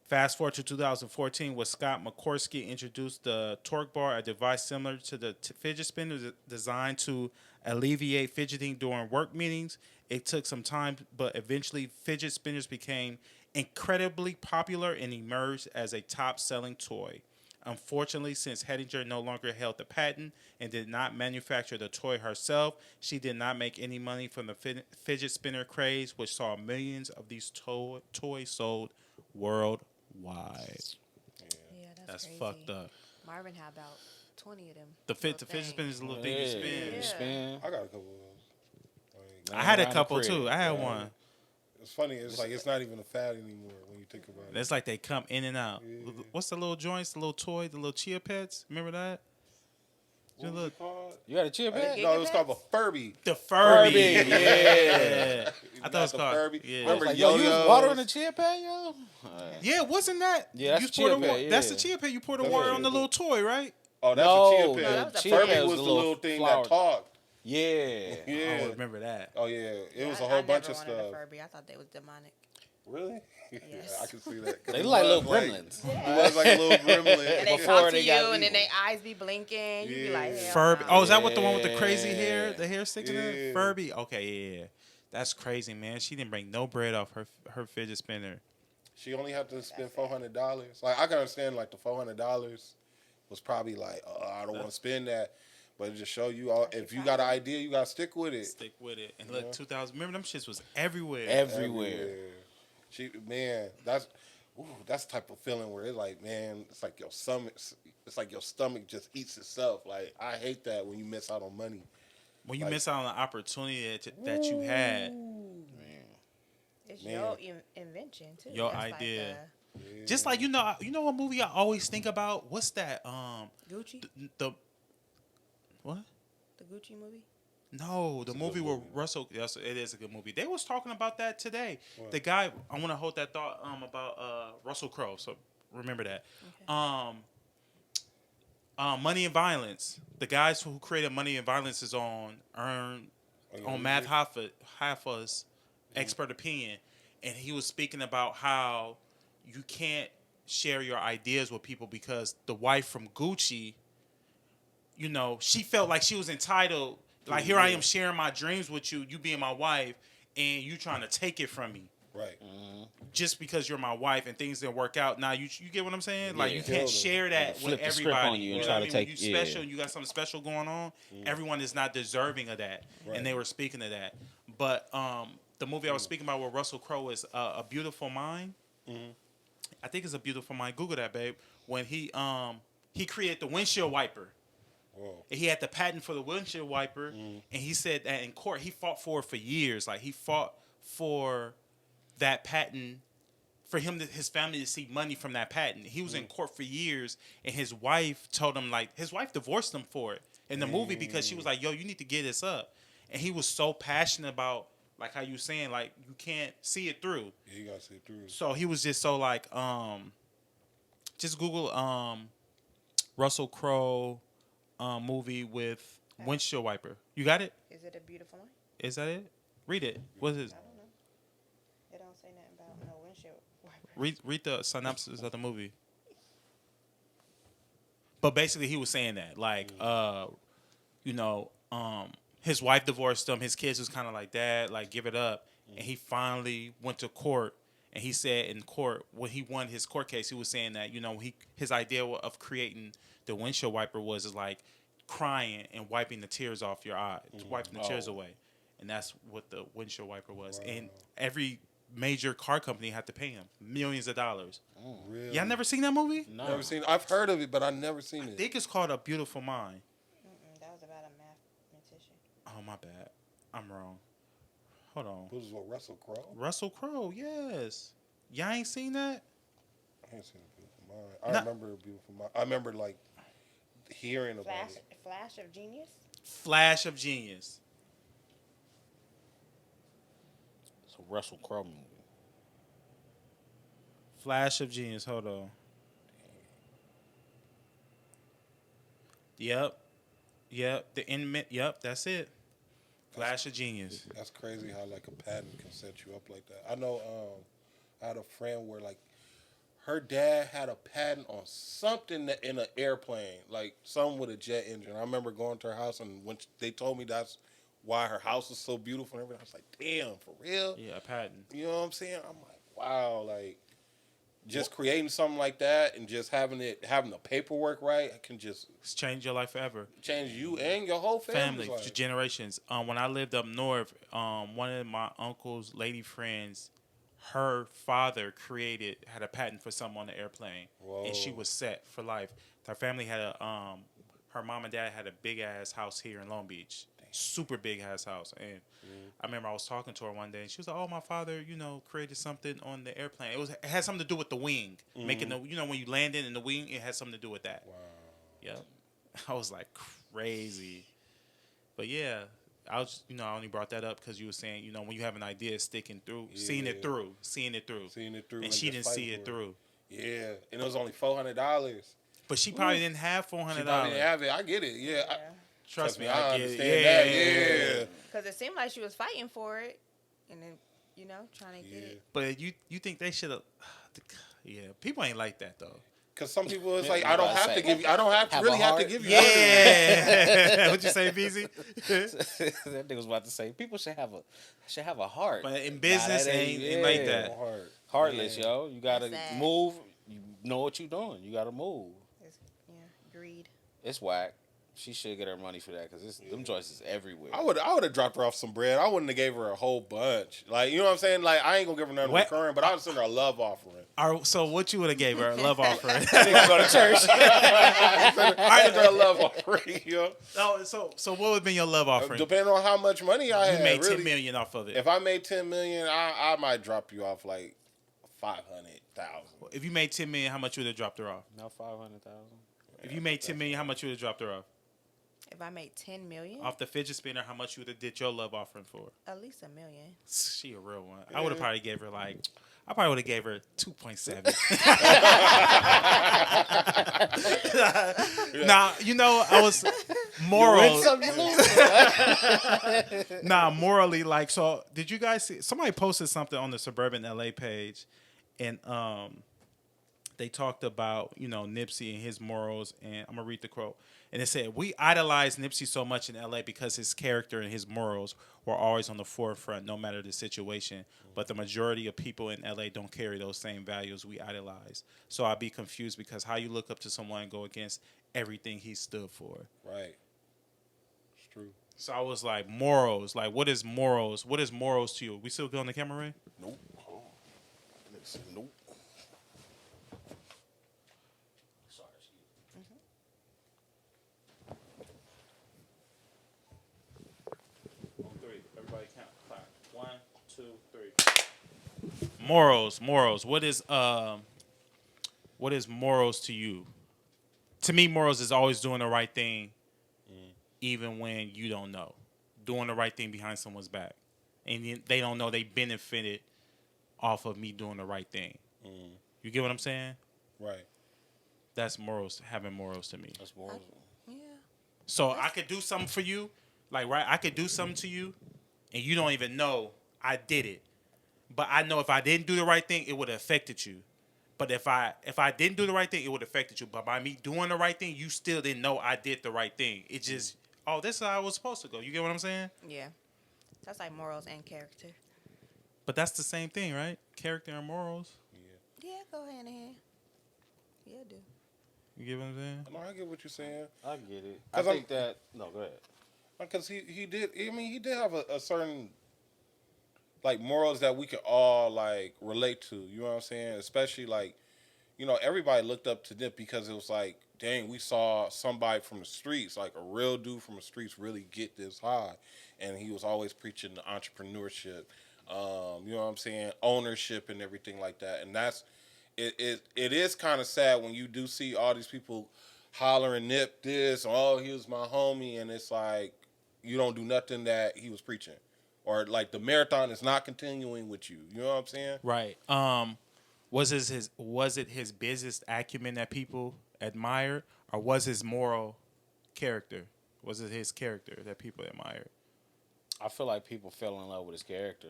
Fast forward to 2014, when Scott McCorsky introduced the Torque Bar, a device similar to the fidget spinner designed to alleviate fidgeting during work meetings. It took some time, but eventually fidget spinners became incredibly popular and emerged as a top-selling toy. Unfortunately, since Hedinger no longer held the patent and did not manufacture the toy herself, she did not make any money from the fidget spinner craze, which saw millions of these toys sold worldwide. Yeah, That's crazy. fucked up. Marvin had about 20 of them. The little fidget spinner is a little thing Yeah, you spin. you spin. I got a couple of those. Like, I had a Around the couple crib. too. I had one. it's funny. It's like it's not even a fad anymore when you think about it. It's like they come in and out. Yeah. What's the little joints, the little toy, the little chia pets? Remember that? What was it called? You got a chip No, bag? it was called a Furby. The Furby. Furby, Yeah. I thought it was the called Furby. Yeah. Remember Like, yo, you was yo-yos? watering the chip bag, yo? Yeah, wasn't that? Yeah, that's you the pour the chia pet, That's yeah. the chia pet. You pour the That's water what on it the is. little toy, right? Oh, that's No, a chia No, pet. that was a chia Furby pet was the little thing flower. that talked. Yeah. Yeah. I remember that. Oh yeah, it was I a whole bunch never of wanted a stuff. Furby. I thought they was demonic. Really? Yes. I can see that. They look like little gremlins. He was like a little gremlin. And they Before talk to they you, got and then evil. their eyes be blinking. You be like, hell Furby. no. Oh, is that what the one with the crazy Yeah. hair? The hair sticking in? Yeah. Furby. Okay, yeah. That's crazy, man. She didn't bring no bread off her fidget spinner. She only had to spend $400. Like I can understand, like the $400 was probably like, I don't want to spend that, but it just show you all. If you got an idea, you gotta stick with it. Stick with it. And look, 2000. Remember them shits was everywhere. Everywhere. She that's the type of feeling where it's like, man, it's like your stomach. It's like your stomach just eats itself. Like I hate that when you miss out on money. When you Like- miss out on the opportunity that you had, It's Man. your invention, too. Your That's idea. Yeah. just like you know what movie I always think about? What's that? Gucci? The what? The Gucci movie? No, the a movie good where movie. Russell. Yes, it is a good movie. They was talking about that today. What? The guy. I want to hold that thought. About Russell Crowe. So remember that. Money and Violence. The guys who created Money and Violence is on Matt Hoffa's expert opinion, and he was speaking about how you can't share your ideas with people because the wife from Gucci, she felt like she was entitled. Like, here I am sharing my dreams with you, you being my wife, and you trying to take it from me Right. just because you're my wife and things didn't work out. Now you get what I'm saying? Like, Yeah. you can't share that Flip with the script everybody. on you and know try what to I mean? take- When you yeah. special, you got something special going on. Everyone is not deserving of that, Right. and they were speaking of that. But the movie I was speaking about with Russell Crowe is A Beautiful Mind. I think it's A Beautiful Mind. Google that, babe. When he created the windshield wiper. Whoa. He had the patent for the windshield wiper, and he said that in court he fought for it for years. Like, he fought for that patent, for his family to see money from that patent. He was in court for years, and his wife told him, like, his wife divorced him for it in the movie because she was like, yo, you need to get this up. And he was so passionate about, like how you saying, like, you can't see it through. Yeah, you gotta see it through. So he was just so like, just Google Russell Crowe movie with windshield wiper. You got it? Is it A Beautiful Mind? Is that it? Read it. What is it? I don't know. It don't say nothing about no windshield wiper. Read the synopsis of the movie. But basically, he was saying that, like, his wife divorced him. His kids was kind of like, Dad, like, give it up. And he finally went to court. And he said in court, when he won his court case, he was saying that, his idea of creating the windshield wiper was like crying and wiping the tears off your eyes, wiping the tears away. And that's what the windshield wiper was. Wow. And every major car company had to pay him millions of dollars. Really? Y'all never seen that movie? No. Never seen. I've heard of it, but I've never seen I it. think it's called A Beautiful Mind. That was about a mathematician. Oh, my bad. I'm wrong. Hold on. This is what Russell Crowe. Russell Crowe, yes. Y'all ain't seen that? I ain't seen A Beautiful Mind. I No. remember A Beautiful Mind. I remember like hearing about it. Flash of Genius? Flash of Genius. It's a Russell Crowe movie. Flash of Genius. Hold on. Yep. The inmate. Yep, that's it. Flash of Genius. That's crazy how like a patent can set you up like that. I know. I had a friend where like her dad had a patent on something that in an airplane, like something with a jet engine. I remember going to her house, and when they told me that's why her house was so beautiful and everything, I was like, damn, for real? Yeah, a patent. You know what I'm saying? I'm like, wow, like just creating something like that and just having the paperwork right can just It's changed your life forever. change you and your whole family's Family, life. generations. When I lived up north, one of my uncle's lady friends, her father had a patent for something on the airplane, and she Whoa. was set for life. Her family had her mom and dad had a big ass house here in Long Beach, super big ass house, and I remember I was talking to her one day, and she was like, "Oh, my father, created something on the airplane. It had something to do with the wing, making the, when you landed in the wing, it had something to do with that." Wow. Yep. I was like crazy, but yeah, I was, I only brought that up because you were saying, when you have an idea, sticking through, seeing it through, Seeing it through, and she just didn't see fighting it for through. Yeah, and it was only $400. But she probably didn't have She $400. probably didn't have it. I get it. Yeah. Trust me, I I get it. understand Yeah. that. Yeah. Because it seemed like she was fighting for it, and then trying to get it. But you think they should have? Yeah, people ain't like that though. Because some people, it's Yeah, like I I don't was about have to to say, give you. I don't have to have really a have to heart. give you. Yeah. What you say, BZ? That nigga was about to say people should have a heart. But in business, that ain't like that. Heartless, Yeah. yo. You gotta That's sad. move. You know what you doing. You gotta move. It's, greed. It's whack. She should get her money for that because them choices everywhere. I would have dropped her off some bread. I wouldn't have gave her a whole bunch. Like, you know what I'm saying? Like, I ain't gonna give her nothing What? recurring, but I would send her a love offering. So what you would have gave her? A love offering? Niggas go to church. I send her a love offering, yo. Oh, so what would have been your love offering? Depending on how much money I You had, made really. $10 million off of it. If I made $10 million, I might drop you off like 500,000. If you made $10 million, how much would have dropped her off? Not 500,000. If you made $10 million, how much would have dropped her off? If I made $10 million, Off the fidget spinner, how much you would have did your love offering for? at least $1 million. She a real one. I would have probably gave her I probably would have gave her 2.7. Nah, I was moral. Nah, morally, so did you guys see? Somebody posted something on the Suburban LA page, and they talked about Nipsey and his morals, and I'm gonna read the quote. And it said, "We idolize Nipsey so much in LA because his character and his morals were always on the forefront, no matter the situation. But the majority of people in LA don't carry those same values we idolize. So I'd be confused because how you look up to someone and go against everything he stood for." Right. It's true. So I was like, morals. Like, what is morals? What is morals to you? We still good on the camera, Ray? Nope. Nope. On three. Everybody count. Clap. 1, 2, 3. Morals. What is morals to you? To me, morals is always doing the right thing, even when you don't know. Doing the right thing behind someone's back, and they don't know they benefited off of me doing the right thing. You get what I'm saying? Right. That's morals. Having morals to me. That's more. Yeah. So I could do something for you, I could do something to you, and you don't even know I did it. But I know if I didn't do the right thing, it would have affected you. But if I didn't do the right thing, it would have affected you. But by me doing the right thing, you still didn't know I did the right thing. It just, this is how I was supposed to go. You get what I'm saying? Yeah. That's like morals and character. But that's the same thing, right? Character and morals. Yeah, go hand in hand. Yeah, I do. You get what I'm saying? No, I get what you're saying. I get it. I 'Cause think that. No, go ahead. Because he did. I mean, he did have a certain morals that we could all relate to. You know what I'm saying? Especially everybody looked up to Nip because it was like, dang, we saw somebody from the streets, like a real dude from the streets, really get this high, and he was always preaching the entrepreneurship. You know what I'm saying? Ownership and everything like that. And that's it is kind of sad when you do see all these people hollering Nip this, oh, he was my homie, and it's like you don't do nothing that he was preaching. Or the marathon is not continuing with you. You know what I'm saying? Right. Was it his business acumen that people admired, or was his moral character? Was it his character that people admired? I feel like people fell in love with his character.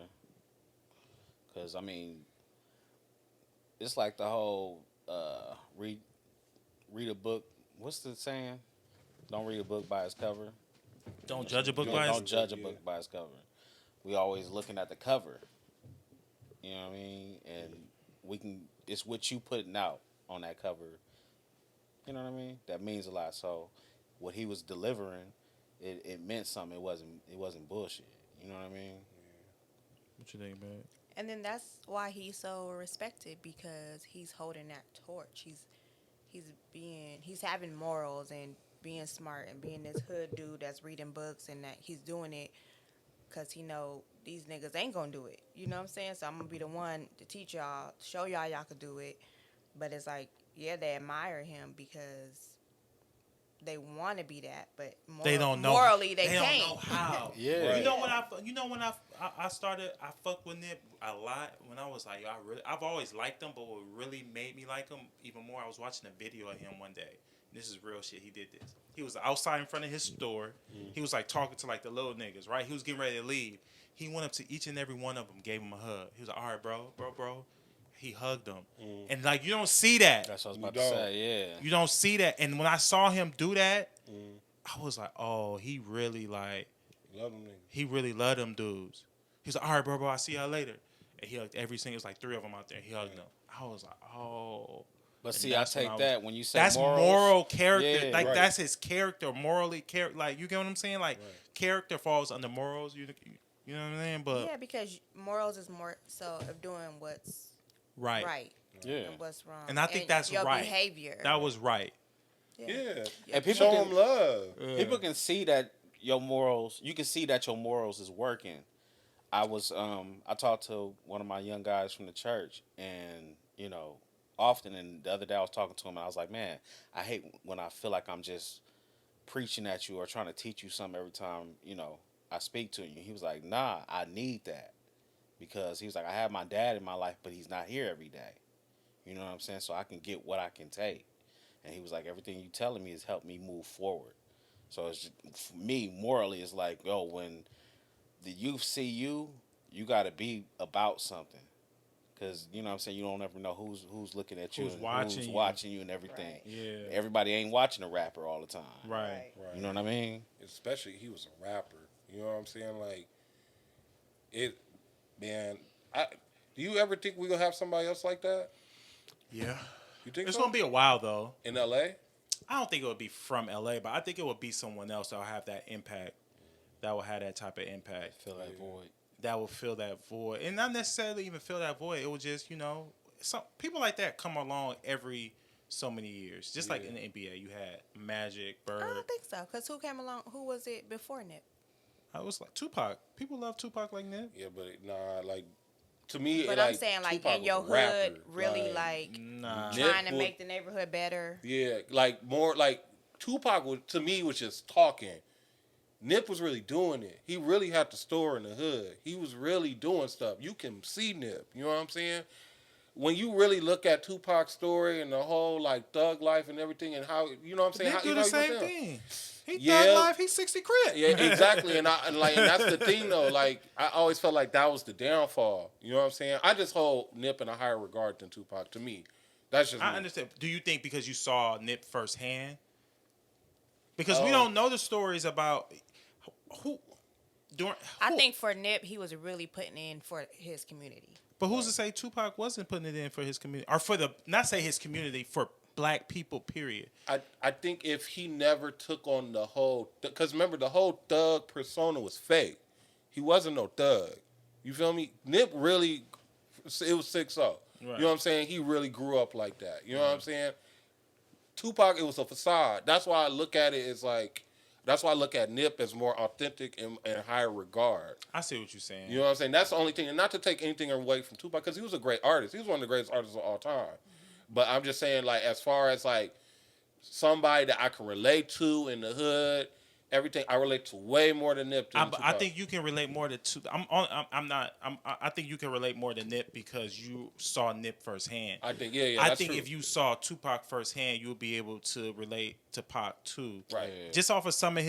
Because, I mean, it's like the whole read a book. What's the saying? Don't read a book by its cover. Don't judge a book Yeah, by don't its... judge a book by its cover. We always looking at the cover. You know what I mean? And we can. It's what you putting out on that cover. You know what I mean? That means a lot. So, what he was delivering, it meant something. It wasn't bullshit. You know what I mean? What you think, man? And then that's why he's so respected, because he's holding that torch. He's having morals and being smart and being this hood dude that's reading books, and that he's doing it because he know these niggas ain't gonna do it. You know what I'm saying? So I'm gonna be the one to teach y'all, show y'all could do it. But it's like, yeah, they admire him because they want to be that, but They don't know. morally they don't can't. know how. Yeah. Right. You know when I started, I fucked with Nip a lot when I was like, I've always liked him, but what really made me like him even more, I was watching a video of him one day. This is real shit. He did this. He was outside in front of his store. He was like talking to like the little niggas, right? He was getting ready to leave. He went up to each and every one of them, gave him a hug. He was like, all right, bro. He hugged them. And like, you don't see that. That's what I was You about to don't. say. Yeah. You don't see that. And when I saw him do that, I was like, oh, he really like, Love them niggas. he really loved them dudes. He was like, all right, bro, I'll see y'all later. And he hugged every single, it was like 3 of them out there. He hugged them. I was like, oh. But And see, I that's when take I was- that when you say That's morals, moral character. Yeah. Like, Right. that's his character, morally. Like, you get what I'm saying? Like, character falls under morals. You know what I'm saying? But, Yeah, because morals is more so of doing what's right. right Yeah. and what's wrong. And I think that's your right. behavior. That was right. Yeah. And people Show can, them love. people can see that your morals. You can see that your morals is working. I talked to one of my young guys from the church, and often. And the other day I was talking to him, and I was like, man, I hate when I feel like I'm just preaching at you or trying to teach you something every time I speak to you. He was like, nah, I need that, because he was like, I have my dad in my life, but he's not here every day. You know what I'm saying? So I can get what I can take. And he was like, everything you telling me has helped me move forward. So it's just, for me, morally, it's like, yo, when the youth see you, you got to be about something. Because, you know what I'm saying, you don't ever know who's looking at you, Who's and watching who's you. watching you and everything. Right. Yeah. Everybody ain't watching a rapper all the time. Right. Right. You know what I mean? Especially he was a rapper. You know what I'm saying? Like, man, do you ever think we gonna have somebody else like that? Yeah. You think It's so? going to be a while, though. In L.A.? I don't think it would be from LA, but I think it would be someone else that will have that impact, that will have that type of impact, Fill that void. that will fill that void. And not necessarily even fill that void. It will just, some people like that come along every so many years. Just like in the NBA, you had Magic, Bird. I don't think so. Because who came along? Who was it before Nip? I was like Tupac. People love Tupac like Nip. Yeah, but nah, like, to me, But I'm saying, like, Tupac in your was a rapper. hood, really, like, Nah. Nip trying to would- make the neighborhood better. Yeah, like, more, like, Tupac, to me, was just talking. Nip was really doing it. He really had the store in the hood. He was really doing stuff. You can see Nip. You know what I'm saying? When you really look at Tupac's story and the whole, like, thug life and everything, and how, you know what I'm saying? Nip How, do you the know, same you know, thing. He Yeah. thug life. He's 60 crit. Yeah, exactly. And that's the thing though. Like, I always felt like that was the downfall. You know what I'm saying? I just hold Nip in a higher regard than Tupac. To me, that's just I me. understand. Do you think because you saw Nip firsthand? Because we Oh. don't know the stories about who. I think for Nip, he was really putting in for his community. But who's to say Tupac wasn't putting it in for his community, or for not say his community, for black people? Period. I think if he never took on the whole, because remember the whole thug persona was fake. He wasn't no thug. You feel me? Nip really, it was 6-0. Right. You know what I'm saying? He really grew up like that. You know what I'm saying? Tupac, it was a facade. That's why I look at it as like, that's why I look at Nip as more authentic and higher regard. I see what you're saying. You know what I'm saying? That's the only thing. And not to take anything away from Tupac, because he was a great artist. He was one of the greatest artists of all time. But I'm just saying, like, as far as, like, somebody that I can relate to in the hood, everything, I relate to way more than Nip. I think you can relate more to I think you can relate more to Nip because you saw Nip firsthand. I think, yeah, I that's think true. if you saw Tupac firsthand, you'll be able to relate to Pac too. Right. Yeah. Just off of some of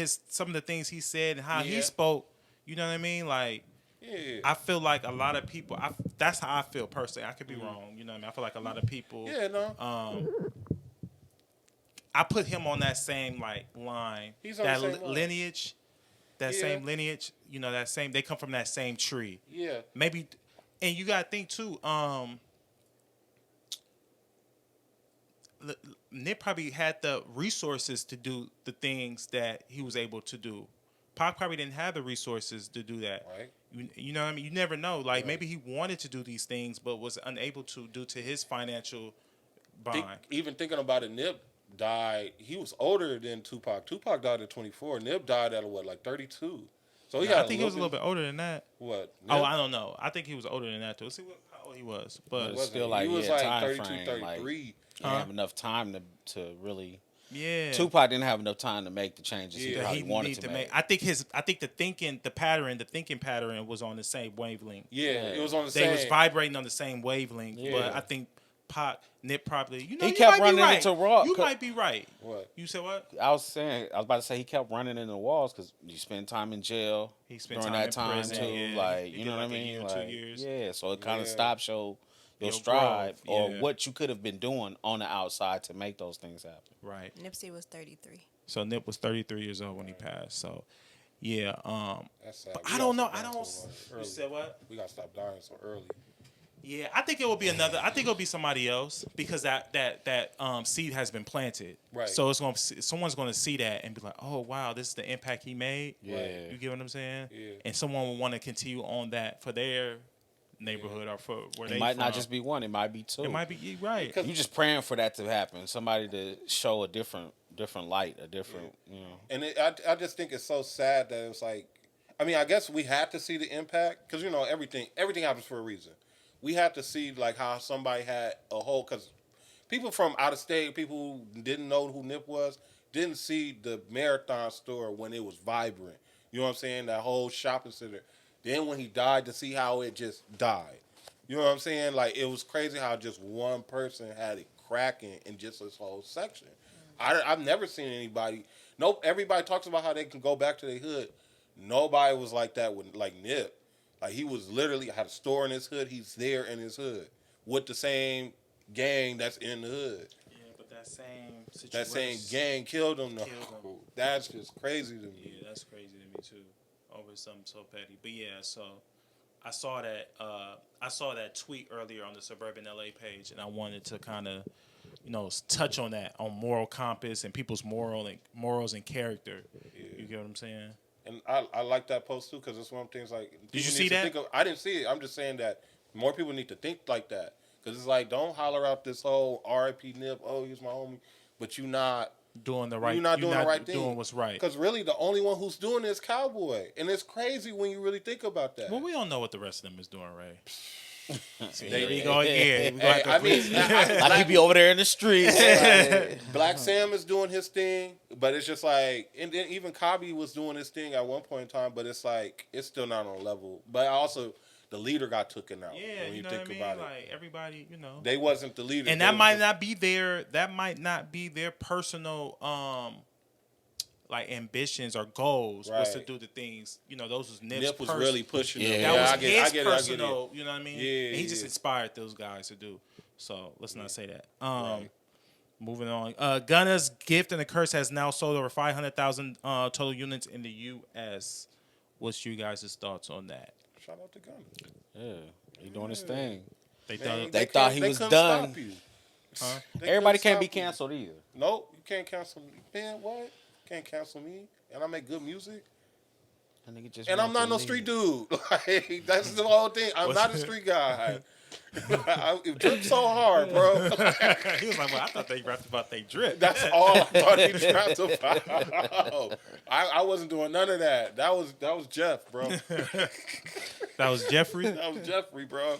the things he said and how he Yeah. spoke. You know what I mean? Like, Yeah. I feel like a lot of people. That's how I feel personally. I could be wrong. You know what I mean? I feel like a lot of people. Yeah, no. I put him on that same like line. He's on that the same line. lineage. That Yeah. same lineage. You know, that same. They come from that same tree. Yeah. Maybe And you gotta think too. Nip probably had the resources to do the things that he was able to do. Pac probably didn't have the resources to do that. Right. You know what I mean? You never know. Like Right. maybe he wanted to do these things, but was unable to due to his financial bond. Even thinking about it, Nip died. He was older than Tupac. Tupac died at 24. Nip died at what, like 32. So he I had think he was a little bit older than that. What? Oh, Nip? I don't know. I think he was older than that too. Let's see how old he was. But It's still like, he was yeah, like time 32, frame, 33. He didn't have enough time to really. yeah, Tupac didn't have enough time to make the changes he Yeah. probably he wanted needed to make. I think the thinking pattern was on the same wavelength. Yeah, it was on the They same. was vibrating on the same wavelength. Yeah. But I think Nip probably, He you kept might running be right. into Raw. You might be right. What? You said what? I was about to say he kept running into walls because you spend time in jail He spent during time that in time prison, too. yeah. Like He you did know what I like a mean? year, 2 Like, years. yeah, so it kind of Yeah. stops your Your stride growth, or yeah. what you could have been doing on the outside to make those things happen. Right. Nipsey was 33. So Nip was 33 years old when he passed. So yeah, That's sad. but We I don't know. gotta I stop don't. dying so You early. said what? We gotta stop dying so early. Yeah, I think it will be another. I think it'll be somebody else because that seed has been planted. Right. So someone's going to see that and be like, oh wow, this is the impact he made. Yeah. You get what I'm saying? Yeah. And someone will want to continue on that for their neighborhood or for where they It might not from. just be one; it might be two. It might be you're right. Because- You just praying for that to happen. Somebody to show a different light, a different, And I just think it's so sad that it's like, I mean, I guess we had to see the impact because everything happens for a reason. We had to see like how somebody had a whole because people from out of state, people who didn't know who Nip was, didn't see the Marathon store when it was vibrant. You know what I'm saying? That whole shopping center. Then when he died, to see how it just died. You know what I'm saying? Like it was crazy how just one person had it cracking in just this whole section. I've never seen anybody. Nope. Everybody talks about how they can go back to their hood. Nobody was like that with like Nip. Like he was literally had a store in his hood. He's there in his hood with the same gang that's in the hood. Yeah, but that same situation. That same gang killed him. Though. Killed him. That's just crazy to me. Yeah, that's crazy to me too. Over something so petty. But yeah, so I saw that tweet earlier on the Suburban LA page, and I wanted to kind of, touch on that on moral compass and people's morals and character. Yeah. You get what I'm saying? And I like that post too because it's one of the things like. Did you people see need to that? think of- I didn't see it. I'm just saying that more people need to think like that because it's like don't holler out this whole R.I.P. Nip. Oh, he's my homie, but you not. Doing the right. You're not doing the right thing. Doing what's right. Because really, the only one who's doing it is Cowboy, and it's crazy when you really think about that. Well, we don't know what the rest of them is doing, Ray. See, They- here we go again. We gonna Hey, have to I mean, Like he be over there in the streets. Black Sam is doing his thing, but it's just like, and then even Kabi was doing his thing at one point in time, but it's like it's still not on a level. But also, the leader got taken out. yeah, when you know think what I mean. about it, Like everybody, they wasn't the leader, and They that was might the- not be their. That might not be their personal. Like ambitions or goals was to Right. do the things. Those was Nip's Nip was pers- really pushing. Yeah. them. That Yeah, was I get his it, I get personal, you know what I mean? Yeah, And he just yeah. inspired those guys to do. So let's not say that. Right. Moving on. Gunna's Gift and the Curse has now sold over 500,000 total units in the U.S. What's you guys' thoughts on that? Shout out to Gunna. Yeah, he doing his thing. They Man, done. They thought he they was couldn't done. stop you. Huh? They Everybody couldn't can't be stop you. canceled either. Nope, you can't cancel me. Man, what? Can't cancel me. And I make good music. That nigga just And I'm want not to no leave. street dude. Like, that's the whole thing. I'm not a street guy. It dripped so hard, bro. He was like, well, I thought they rapped about they drip. That's all I thought he trapped about. I wasn't doing none of that. That was Jeff, bro. That was Jeffrey. That was Jeffrey, bro.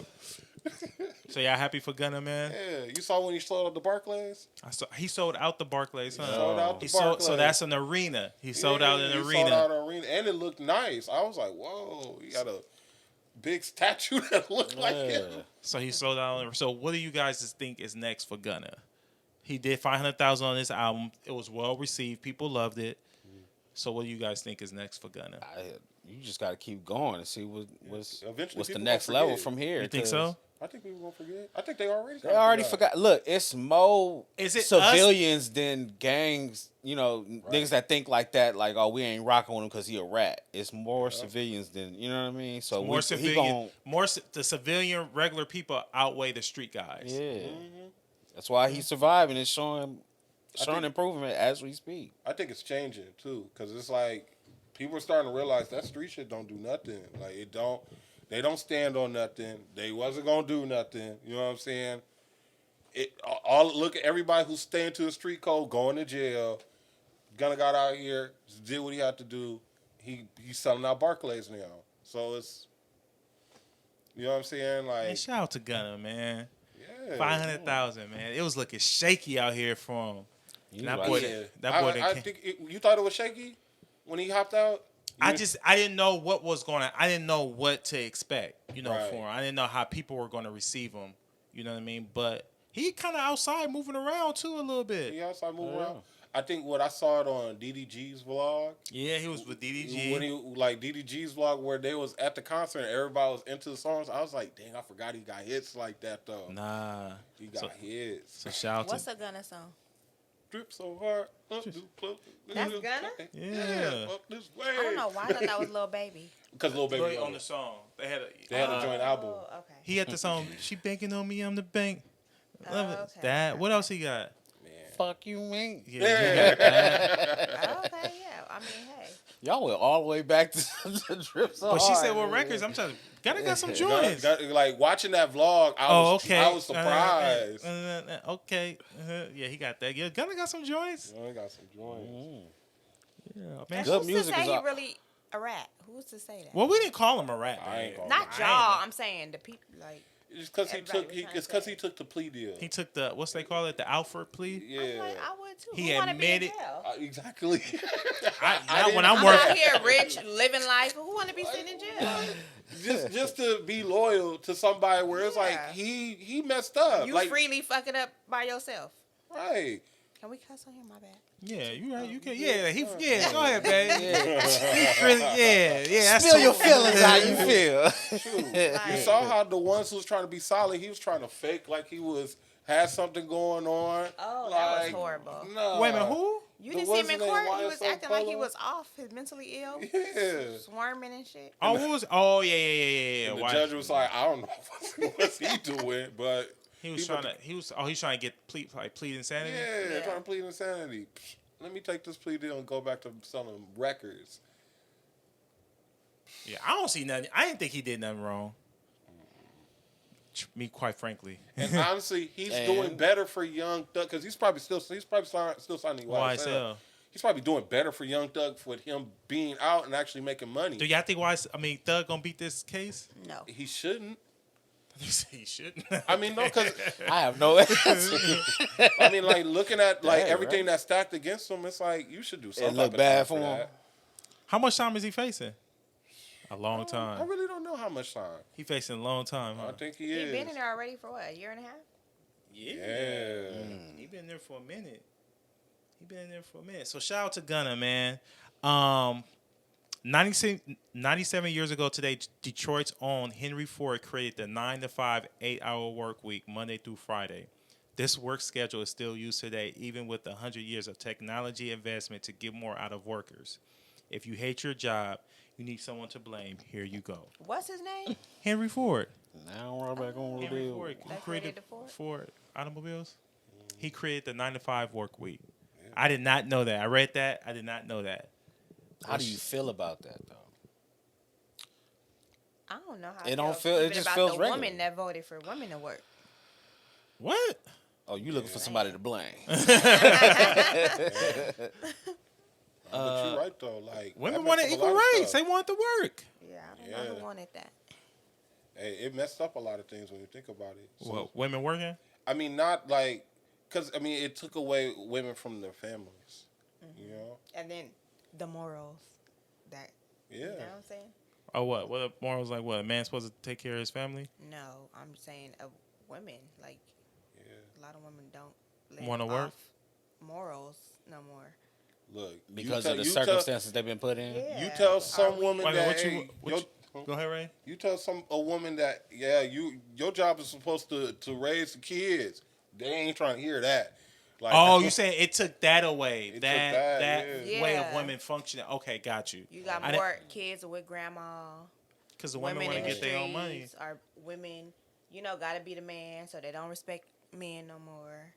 So y'all happy for Gunna, man? Yeah, you saw when he sold out the Barclays? He sold out the Barclays, huh? Sold out the He sold, so Barclays. that's an arena. He sold out an he arena. Sold out an arena, and it looked nice. I was like, whoa, he got a big statue that looked like him. So he sold out. So what do you guys think is next for Gunna? He did 500,000 on this album. It was well received. People loved it. So what do you guys think is next for Gunna? You just got to keep going and see what's Eventually the people next gonna level forget. from here. You think 'cause so? I think people gonna forget. I think they already. They already forgot. Look, it's more Is it civilians than gangs. You know, niggas that think like that, like, oh, we ain't rocking with him because he a rat. It's more civilians than, you know what I mean? So more civilian, the civilian regular people outweigh the street guys. Yeah, that's why he's surviving and showing improvement as we speak. I think it's changing too, because it's like people are starting to realize that street shit don't do nothing. Like it don't. They don't stand on nothing. They wasn't gonna do nothing. You know what I'm saying? Look at everybody who's staying to the street code, going to jail. Gunna got out here, did what he had to do. He's selling out Barclays now. So it's, you know what I'm saying? Like, Man, shout out to Gunna, man. yeah, 500,000, man. It was looking shaky out here for him. I think you thought it was shaky when he hopped out. I didn't know what was going to. I didn't know what to expect. You know, Right. for him. I didn't know how people were going to receive him. You know what I mean? But he kind of outside moving around too a little bit. He outside moving around. I think what I saw it on DDG's vlog. Yeah, he was with DDG. When he like DDG's vlog where they was at the concert and everybody was into the songs, I was like, dang, I forgot he got hits like that though. Nah, He got hits. so shout out What's to a Gunna song? Drip so hard. That's Gunna? Yeah. Up this way. I don't know why I thought that was Lil Baby. Because Lil Baby on the song. They had a joint album. Oh, okay. He had the song. She banking on me. I'm the bank. Love it. Okay. That. What else he got? Fuck you, man. Yeah. He got that. Okay, yeah. I mean, hey. Y'all went all the way back to the Drip so But she hard, said, "Well, man. records." I'm telling you, Gunna got some joints. Like watching that vlog, I was surprised. Okay. Yeah, he got that. Yeah, Gunna got some joints. He got some joints. Yeah, man. And Good who's music to say is he all- really a rat? Who's to say that? Well, we didn't call him a rat. I ain't man. call Not I y'all. ain't I'm saying the people. Like, It's because he Everybody took. was trying to It's because say. he took the plea deal. He took the what's they call it, the Alford plea. Yeah, I'm like, I would too. He Who wanna be in admitted- jail? Exactly. When I'm I'm working, out here rich, living life. Who want to be sitting in jail? just to be loyal to somebody where it's like Yeah. he messed up. You like, freely fuck it up by yourself. right. Can we cuss on here? My bad. yeah, you right. You can. Yeah, go ahead, babe. He really, yeah. That's Spill so- your feelings how you feel. Shoot. Like- You saw how the ones who was trying to be solid, he was trying to fake like he had something going on. Oh, that was Like, horrible. Nah. Wait a minute, who? You The didn't see him in wasn't court? they He was YSL acting like he Polo? was off, his mentally ill, Yeah. swarming and shit. Oh, what was? Oh, yeah. And the Why- judge was like, I don't know what's he doing, but He was trying to. He's trying to get plead insanity. yeah, Yeah. trying to plead insanity. Psh, let me take this plea deal and go back to selling records. Yeah, I don't see nothing. I didn't think he did nothing wrong. Me, quite frankly. And honestly, he's And- doing better for Young Thug because he's probably still signing YSL. YSL. He's probably doing better for Young Thug with him being out and actually making money. Do y'all think Thug gonna beat this case? No. He shouldn't. You say he shouldn't. I mean, no, because I have no answer. I mean, like looking at like Dang, everything right. that's stacked against him, it's like you should do something. look bad for him. that. How much time is he facing? A long I time. really don't know how much time. He facing a long time, huh? I think he He is. been in there already for what, a year and a half? Yeah. He been there for a minute. So shout out to Gunna, man. 97 years ago today, Detroit's own Henry Ford created the 9-to-5, 8-hour work week, Monday through Friday. This work schedule is still used today, even with 100 years of technology investment to get more out of workers. If you hate your job, you need someone to blame. Here you go. What's his name? Henry Ford. Now we're back on the Henry deal. Ford. Who They created created Ford? Ford automobiles? He created the 9-to-5 work week. I did not know that. I read that. I did not know that. How do you feel about that, though? I don't know how. It don't I feel- it even just about feels the regular. woman that voted for women to work. What? Oh, you looking for somebody to blame? But you're right though. Like Women that wanted messed up a equal lot of rights. stuff. They want to work. Yeah, I don't know Yeah. who wanted that. Hey, it messed up a lot of things when you think about it. So, Well, women working? I mean, not like, because, I mean, it took away women from their families, you know? And then the morals. That Yeah. you know what I'm saying? Oh, what? What are morals like? What? A man's supposed to take care of his family? No, I'm saying of women. Like Yeah. a lot of women don't live Wanna work? off morals no more. Look. Because you of the tell- circumstances they've been put in. Yeah. You tell some Are we- woman Wait a minute, that, what you- hey, what you- Go ahead, Ray. You tell a woman that your job is supposed to raise the kids. They ain't trying to hear that. Like, Oh, you saying it took that away? It took that that, way of yeah. women functioning. Okay, got you. You got I more kids with grandma. because the women want Women to in the get their own money. streets are women, gotta be the man, so they don't respect men no more.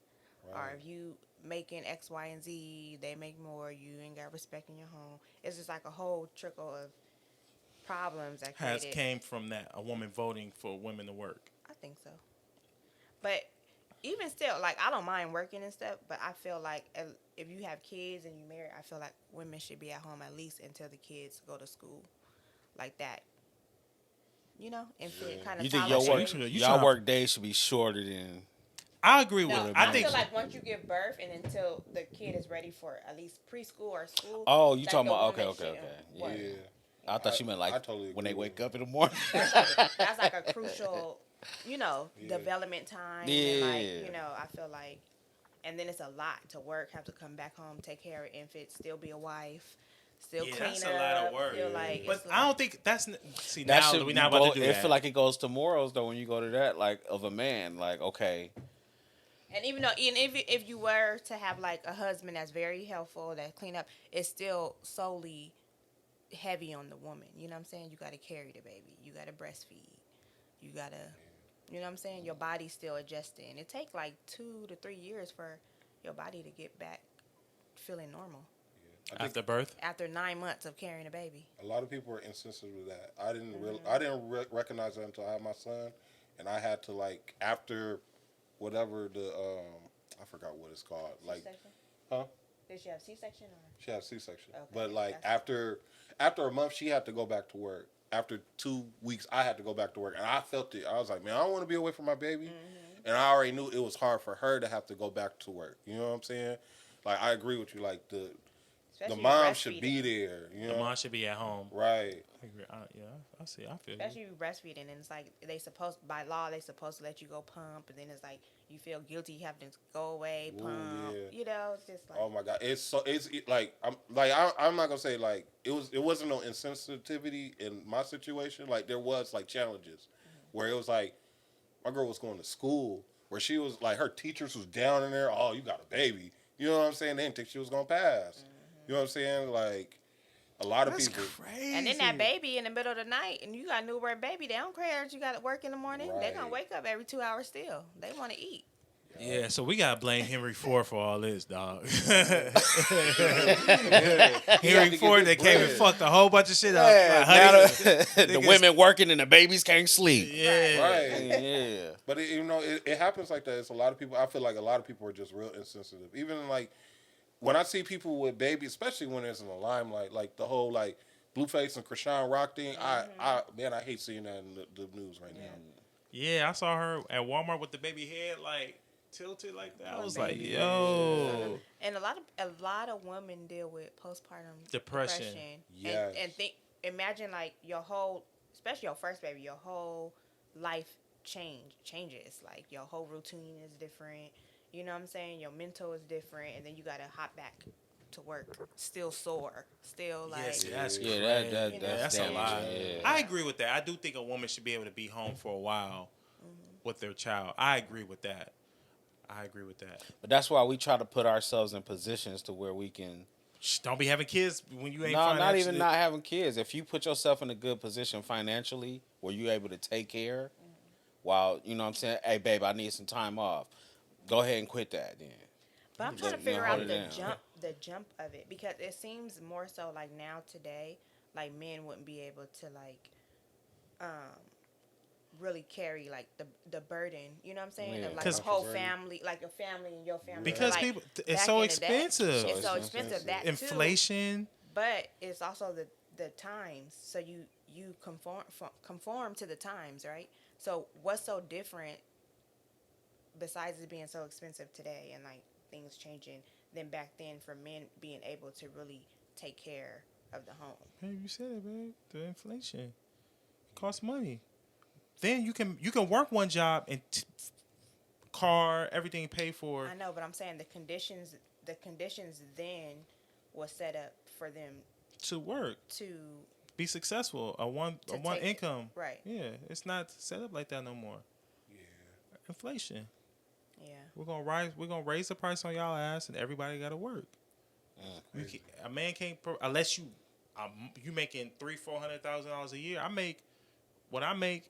Or Right. if you making X, Y, and Z, they make more. You ain't got respect in your home. It's just like a whole trickle of problems that Has created. came from that a woman voting for women to work. I think so. But even still, like I don't mind working and stuff, but I feel like if you have kids and you married, I feel like women should be at home at least until the kids go to school, like that. And kind of You think y'all work days should be shorter than? I agree with No, it. I I think feel like once you give birth and until the kid is ready for at least preschool or school. Oh, you like talking the about woman okay. should Yeah. work. I thought you meant I like totally when they agree wake with up in the morning. That's like a crucial, development time. And I feel like, and then it's a lot to work, have to come back home, take care of infants, still be a wife, still clean that's up. a lot of work. Feel like But it's I don't think that's see That now should we're be not about to do It that. feel like it goes to morals though when you go to that, like of a man. Like okay, And even if you were to have like a husband that's very helpful, that clean up, it's still solely heavy on the woman. You know what I'm saying? You got to carry the baby. You got to breastfeed. You got to, you know what I'm saying? Your body's still adjusting. It takes like 2 to 3 years for your body to get back feeling normal After birth. after 9 months of carrying a baby. a lot of people are insensitive to that. I didn't recognize that until I had my son, and I had to like after whatever the I forgot what it's called. Like, C-section? huh? Did she have C-section or? She had C-section, Okay, but like that's- after a month, she had to go back to work. After 2 weeks, I had to go back to work, and I felt it. I was like, man, I don't want to be away from my baby, and I already knew it was hard for her to have to go back to work. You know what I'm saying? Like, I agree with you. Like the Especially mom should be breastfeeding. there. You The know, mom should be at home. right? I agree. I see. I feel Especially you. you breastfeeding, and it's like by law they supposed to let you go pump, and then it's like you feel guilty, you have to go away, Ooh, pump. yeah. It's just like Oh my God, I'm not gonna say like it wasn't no insensitivity in my situation. Like there was like challenges where it was like my girl was going to school where she was like her teachers was down in there. Oh, you got a baby. You know what I'm saying? They didn't think she was gonna pass. You know what I'm saying? Like a lot of That's people. crazy. And then that baby in the middle of the night, and you got a newborn baby, they don't care that you got to work in the morning. They're going to Right. wake up every 2 hours still. They want to eat. Yeah, so we gotta blame Henry Ford for all this, dog. He had Henry to Ford get that came and his fucked a whole bunch of shit up. Yeah, Like, now honey, the niggas- women working and the babies can't sleep. yeah, Right. Yeah. But it happens like that. It's a lot of people. I feel like a lot of people are just real insensitive. Even like when I see people with babies, especially when it's in the limelight, like the whole like Blueface and Krishan Rock thing. I hate seeing that in the news right now. Yeah, I saw her at Walmart with the baby head like tilted like that. I was like, baby. yo. And a lot of women deal with postpartum Depression. Yes. And imagine like your whole, especially your first baby, your whole life changes. Like your whole routine is different. You know what I'm saying? Your mental is different, and then you gotta hop back to work, still sore, still like. Yes, that's Yeah, crazy. that's a damaging, lot. yeah. I agree with that. I do think a woman should be able to be home for a while with their child. I agree with that. But that's why we try to put ourselves in positions to where we can. Shh, don't be having kids when you ain't. No, not financially- even not having kids. If you put yourself in a good position financially where you're able to take care, while you know what I'm saying, hey babe, I need some time off. Go ahead and quit that then. But I'm trying to You know, figure hold out it down. the jump of it, because it seems more so like now today, like men wouldn't be able to like, really carry like the burden. You know what I'm saying? Yeah. Of like 'Cause- a whole family, like your family and your family. Because like, people, it's back so in the day, expensive. It's so So expensive that too. Inflation. But it's also the times. So you conform to the times, right? So what's so different besides it being so expensive today and like things changing than back then for men being able to really take care of the home? Hey, you said it, babe. The inflation costs money. Then you can work one job and car, everything paid for. I know, but I'm saying the conditions then was set up for them To work. to be successful. A one take it. income. Right. Yeah, it's not set up like that no more. Yeah. Inflation. Yeah. We're gonna raise the price on y'all ass, and everybody got to work. A man can't unless you making $300,000-$400,000 a year. I make what I make,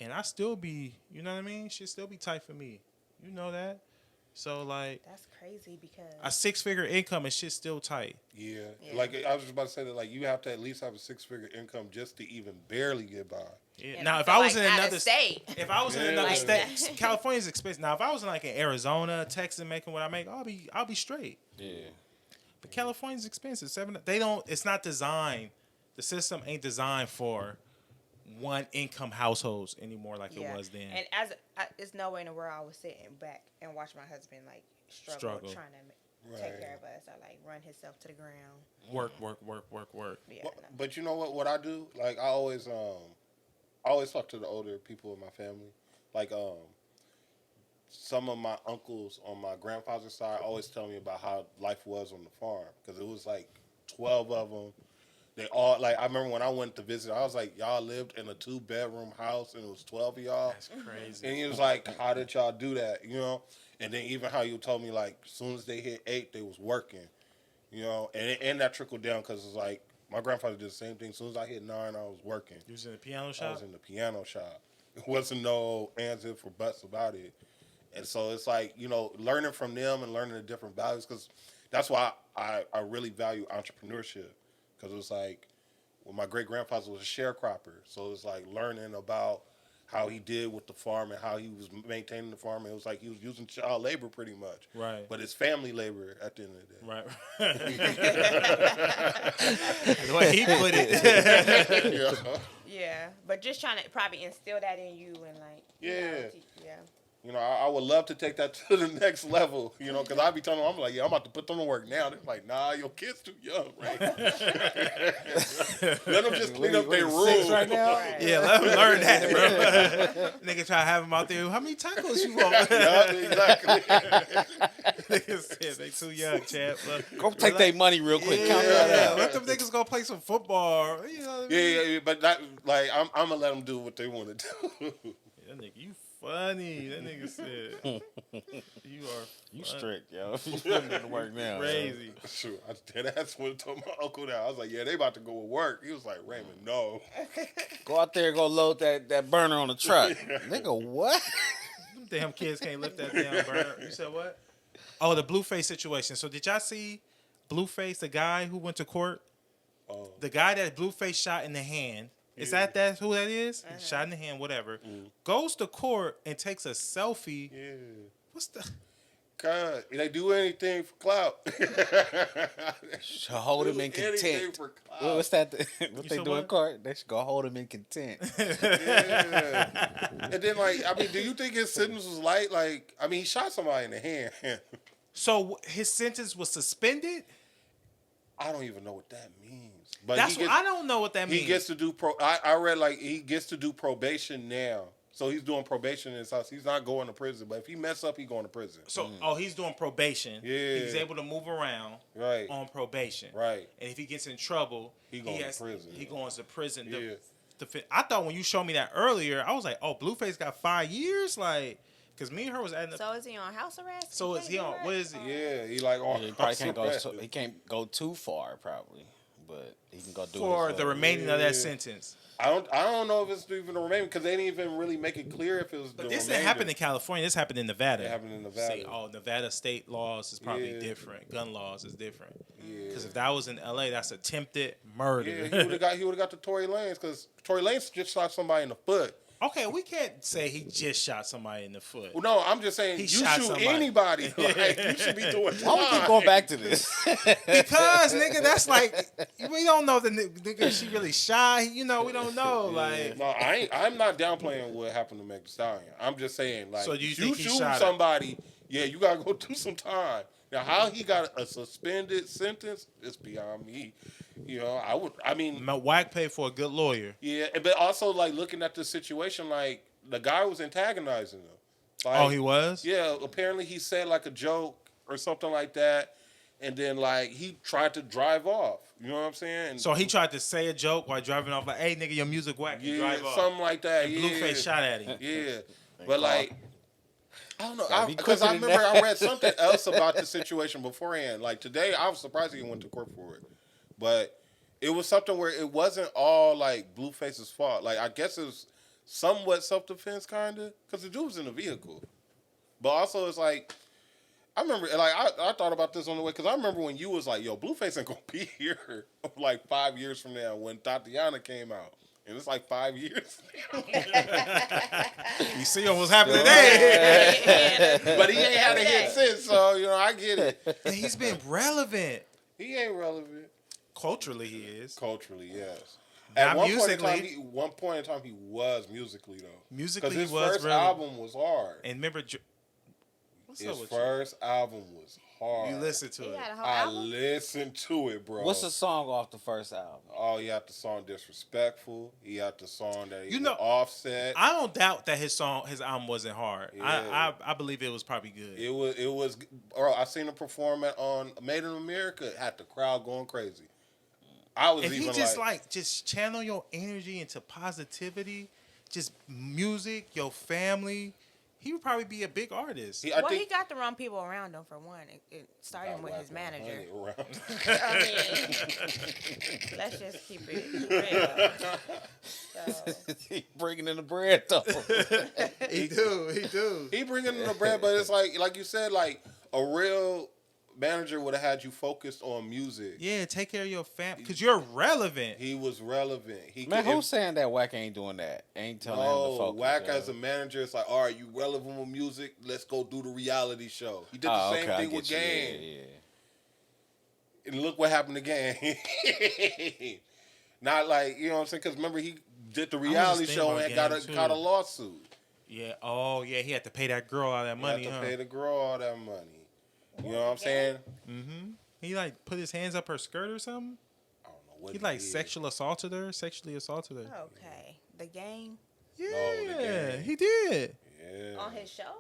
and I still be, you know what I mean? Should still be tight for me. You know that. So like That's crazy because a 6-figure income and shit's still tight. Yeah. Yeah. Like I was just about to say that, like you have to at least have a 6-figure income just to even barely get by. Yeah. and Now, I if feel I was like in out of another state, if I was in Yeah. another Like state, that. California's expensive. Now, if I was in like in Arizona, Texas, making what I make, I'll be straight. Yeah. But California's expensive. It's not designed. The system ain't designed for one income households anymore like it was then. And it's no way in the world I was sitting back and watch my husband like struggle. Trying to take Right. care of us or like run himself to the ground. Work. Yeah. But, no. but you know what I do? Like I always talk to the older people in my family. Like some of my uncles on my grandfather's side always tell me about how life was on the farm because it was like 12 of them. They all like I remember when I went to visit, I was like, y'all lived in a 2-bedroom house and it was 12 of y'all. That's crazy. And he was like, how did y'all do that? You know? And then even how you told me like as soon as they hit 8, they was working. You know, and that trickled down because it's like my grandfather did the same thing. As soon as I hit 9, I was working. You was in the piano I shop? was in the piano shop. It wasn't no ands if or buts about it. And so it's like, you know, learning from them and learning the different values because that's why I really value entrepreneurship because it was like, well, my great-grandfather was a sharecropper. So it's like learning about how he did with the farm and how he was maintaining the farm. And it was like he was using child labor pretty much. Right. But it's family labor at the end of the day. Right. The way he put it. Yeah. Yeah, but just trying to probably instill that in you and like Yeah. yeah. You know, I would love to take that to the next level, you know, because I be telling them, I'm like, yeah, I'm about to put them to work now. They're like, nah, your kid's too young, right? Let them just clean up their room. 6 right now? Right. Yeah, let him learn that, bro. Nigga try to have him out there. How many tacos you want? Yeah, exactly. Niggas said they too young, champ. Go take their money real quick. Count that Yeah, out. let them niggas go play some football. You know what I mean? Yeah, but that, like, I'm going to let them do what they want to do. That nigga, you funny. That nigga said, you are You funny. strict, yo. You putting it to work now. Crazy. Sure, that's what I told my uncle that. I was like, yeah, they about to go to work. He was like, Raymond, no. Go out there and go load that burner on the truck. Nigga, what? Them damn kids can't lift that damn burner. You said what? Oh, the Blueface situation. So did y'all see Blueface, the guy who went to court? Oh, The guy that Blueface shot in the hand. Is that who that is? Shot in the hand, whatever. Goes to court and takes a selfie. yeah. What's the... God, they do anything for clout. Should hold him in Anything content. for clout. What's that? What they said do in what? court? They should go hold him in content. Yeah. And then, like, I mean, do you think his sentence was light? Like, I mean, he shot somebody in the hand. So his sentence was suspended? I don't even know what that means. But That's he what gets, I don't know what that means. he gets to do I read like he gets to do probation now. So he's doing probation in his house. He's not going to prison. But if he mess up, he's going to prison. So, he's doing probation. Yeah. He's able to move around Right. on probation. Right. And if he gets in trouble, He going to prison. He goes to prison. Yeah. I thought when you showed me that earlier, I was like, oh, Blueface got 5 years? Like, because me and her was adding up. So is he on house arrest? So is he on, what is he? Yeah, he like on. He probably can't go. He can't go too far, probably, but he can go do For his, the remaining of that Yeah. sentence. I don't know if it's even the remaining because they didn't even really make it clear if it was. But the this didn't remainder. happen in California. This happened in Nevada. It happened in Nevada. See, Nevada state laws is probably Yeah. different. Gun laws is different. Yeah. Because if that was in LA, that's attempted murder. Yeah, he would have got the Tory Lanez because Tory Lanez just shot somebody in the foot. Okay, we can't say he just shot somebody in the foot. Well, no, I'm just saying He you shot shoot somebody. anybody. Like, you should be doing. Why we keep going back to this? Because, nigga, that's like, we don't know the nigga she really shot. You know, we don't know. Like, No, I'm not downplaying what happened to Meg Thee Stallion. I'm just saying, like, So do you think he shoot shot her? somebody, yeah, you gotta go do some time. Now, how he got a suspended sentence is beyond me. You know, I mean, Wack paid for a good lawyer. yeah, but also like looking at the situation, like the guy was antagonizing him. Like, Oh, he was? Yeah, apparently he said like a joke or something like that. and then like he tried to drive off. You know what I'm saying? And So he tried to say a joke while driving off, like, "Hey, nigga, your music whack." And drive off. something like that. And Blueface shot at him. Yeah, but like. I don't know, Gotta be because I quicker than remember that. I read something else about the situation beforehand. Like today, I was surprised he went to court for it, but it was something where it wasn't all like Blueface's fault. Like I guess it was somewhat self-defense, kinda, because the dude was in a vehicle. But also, it's like I remember, like I thought about this on the way because I remember when you was like, "Yo, Blueface ain't gonna be here like 5 years from now when Tatiana came out." And it's like 5 years. You see what was happening today. But he ain't had a hit since, so, you know, I get it. And he's been relevant. He ain't relevant. Culturally, he is. Culturally, yes. Not At one musically. point in time, he was musically, though. Musically, Because his he was first relevant. album was hard. And remember, what's up His with first album was hard. you? You listen to He it. had a whole I album. listened to it, bro. What's the song off the first album? Oh, he had the song Disrespectful. He had the song that he You know, Offset. I don't doubt that his album wasn't hard. Yeah. I believe it was probably good. It was, bro. I seen him perform it on Made in America. Had the crowd going crazy. I was If he even just just channel your energy into positivity, just music, your family, he would probably be a big artist. He Well, he got the wrong people around him for one. Starting with his manager. I mean, let's just keep it real. So, He bringing in the bread though. He do. He bringing in the brand, but it's like you said, like a real manager would have had you focused on music. Yeah, take care of your family because you're relevant. He was relevant. Man, who's saying that Wack ain't doing that? Ain't telling him to focus. Wack yo. as a manager, it's like, all right, you relevant with music. Let's go do the reality show. He did the Oh, same okay, I thing with get you. Game. Yeah. And look what happened to Game. Not like, you know what I'm saying? Because remember, he did the reality thinking show about and Game, got a too. lawsuit. Yeah. Oh, yeah. He had to pay that girl all that money. He had to huh? pay the girl all that money. You know what I'm saying? Mm-hmm. He like put his hands up her skirt or something. I don't know what He like did. sexually assaulted her. okay. The game Yeah, The Game. he did. Yeah. on his show?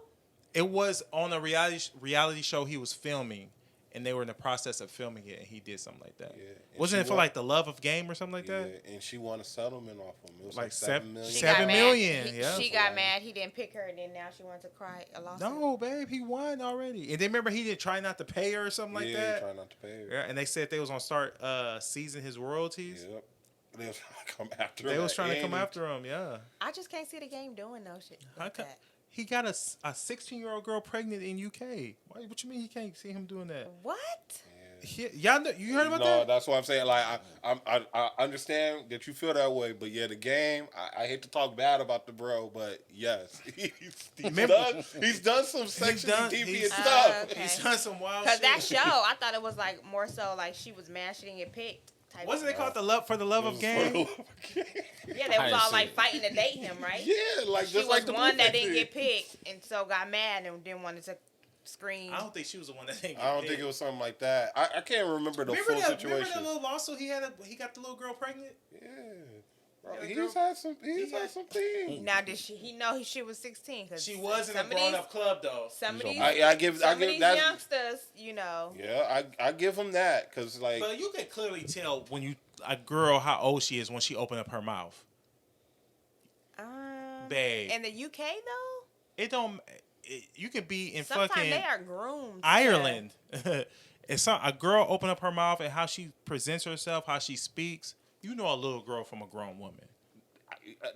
It was on a reality show he was filming, and they were in the process of filming it, and he did something like that. Yeah. And Wasn't she it for won- like the love of game or something like Yeah, that? and she won a settlement off him. It was Like like $7 million. She 7 got mad. million, yeah. She got mad. He didn't pick her, and then now she wants to cry a lawsuit. No, babe, he won already. And then remember he did try not to pay her or something like Yeah, that. try not to pay her. Yeah, and they said they was gonna start seizing his royalties. Yep. They was trying to come after him. They was at trying to come any- after him. Yeah, I just can't see the game doing no shit How like co- that. he got a 16-year-old girl pregnant in UK. What you mean he can't see him doing that? What? Y'all know, you heard about No, that? that's what I'm saying. Like, I understand that you feel that way, but yeah, the game. I hate to talk bad about the bro, but yes, he's done some sexually deviant stuff. Okay. He's done some wild Because shit. that show, I thought it was like more so like she was mad she didn't get picked. Type Wasn't of- it called the love of game? Yeah, they I was didn't all see like it. fighting to date him, right? Yeah, like She just was like the one that Blueface didn't did. get picked, and so got mad and didn't want to scream. I don't think she was the one that didn't get I don't picked. think it was something like that. I can't remember the Remember full that situation. little lawsuit he got the little girl pregnant? Yeah, bro, Yeah, he's girl. had some. He's had some things. Now did he know she was 16? Cause She was in a some of grown these- up club though. Some of these, I give some of these that. youngsters, you know. Yeah, I give him that because like But you can clearly tell when a girl how old she is when she open up her mouth. Babe. In the UK though, It don't. You could be in sometimes fucking they are groomed. Ireland. It's a girl open up her mouth and how she presents herself, how she speaks. You know a little girl from a grown woman.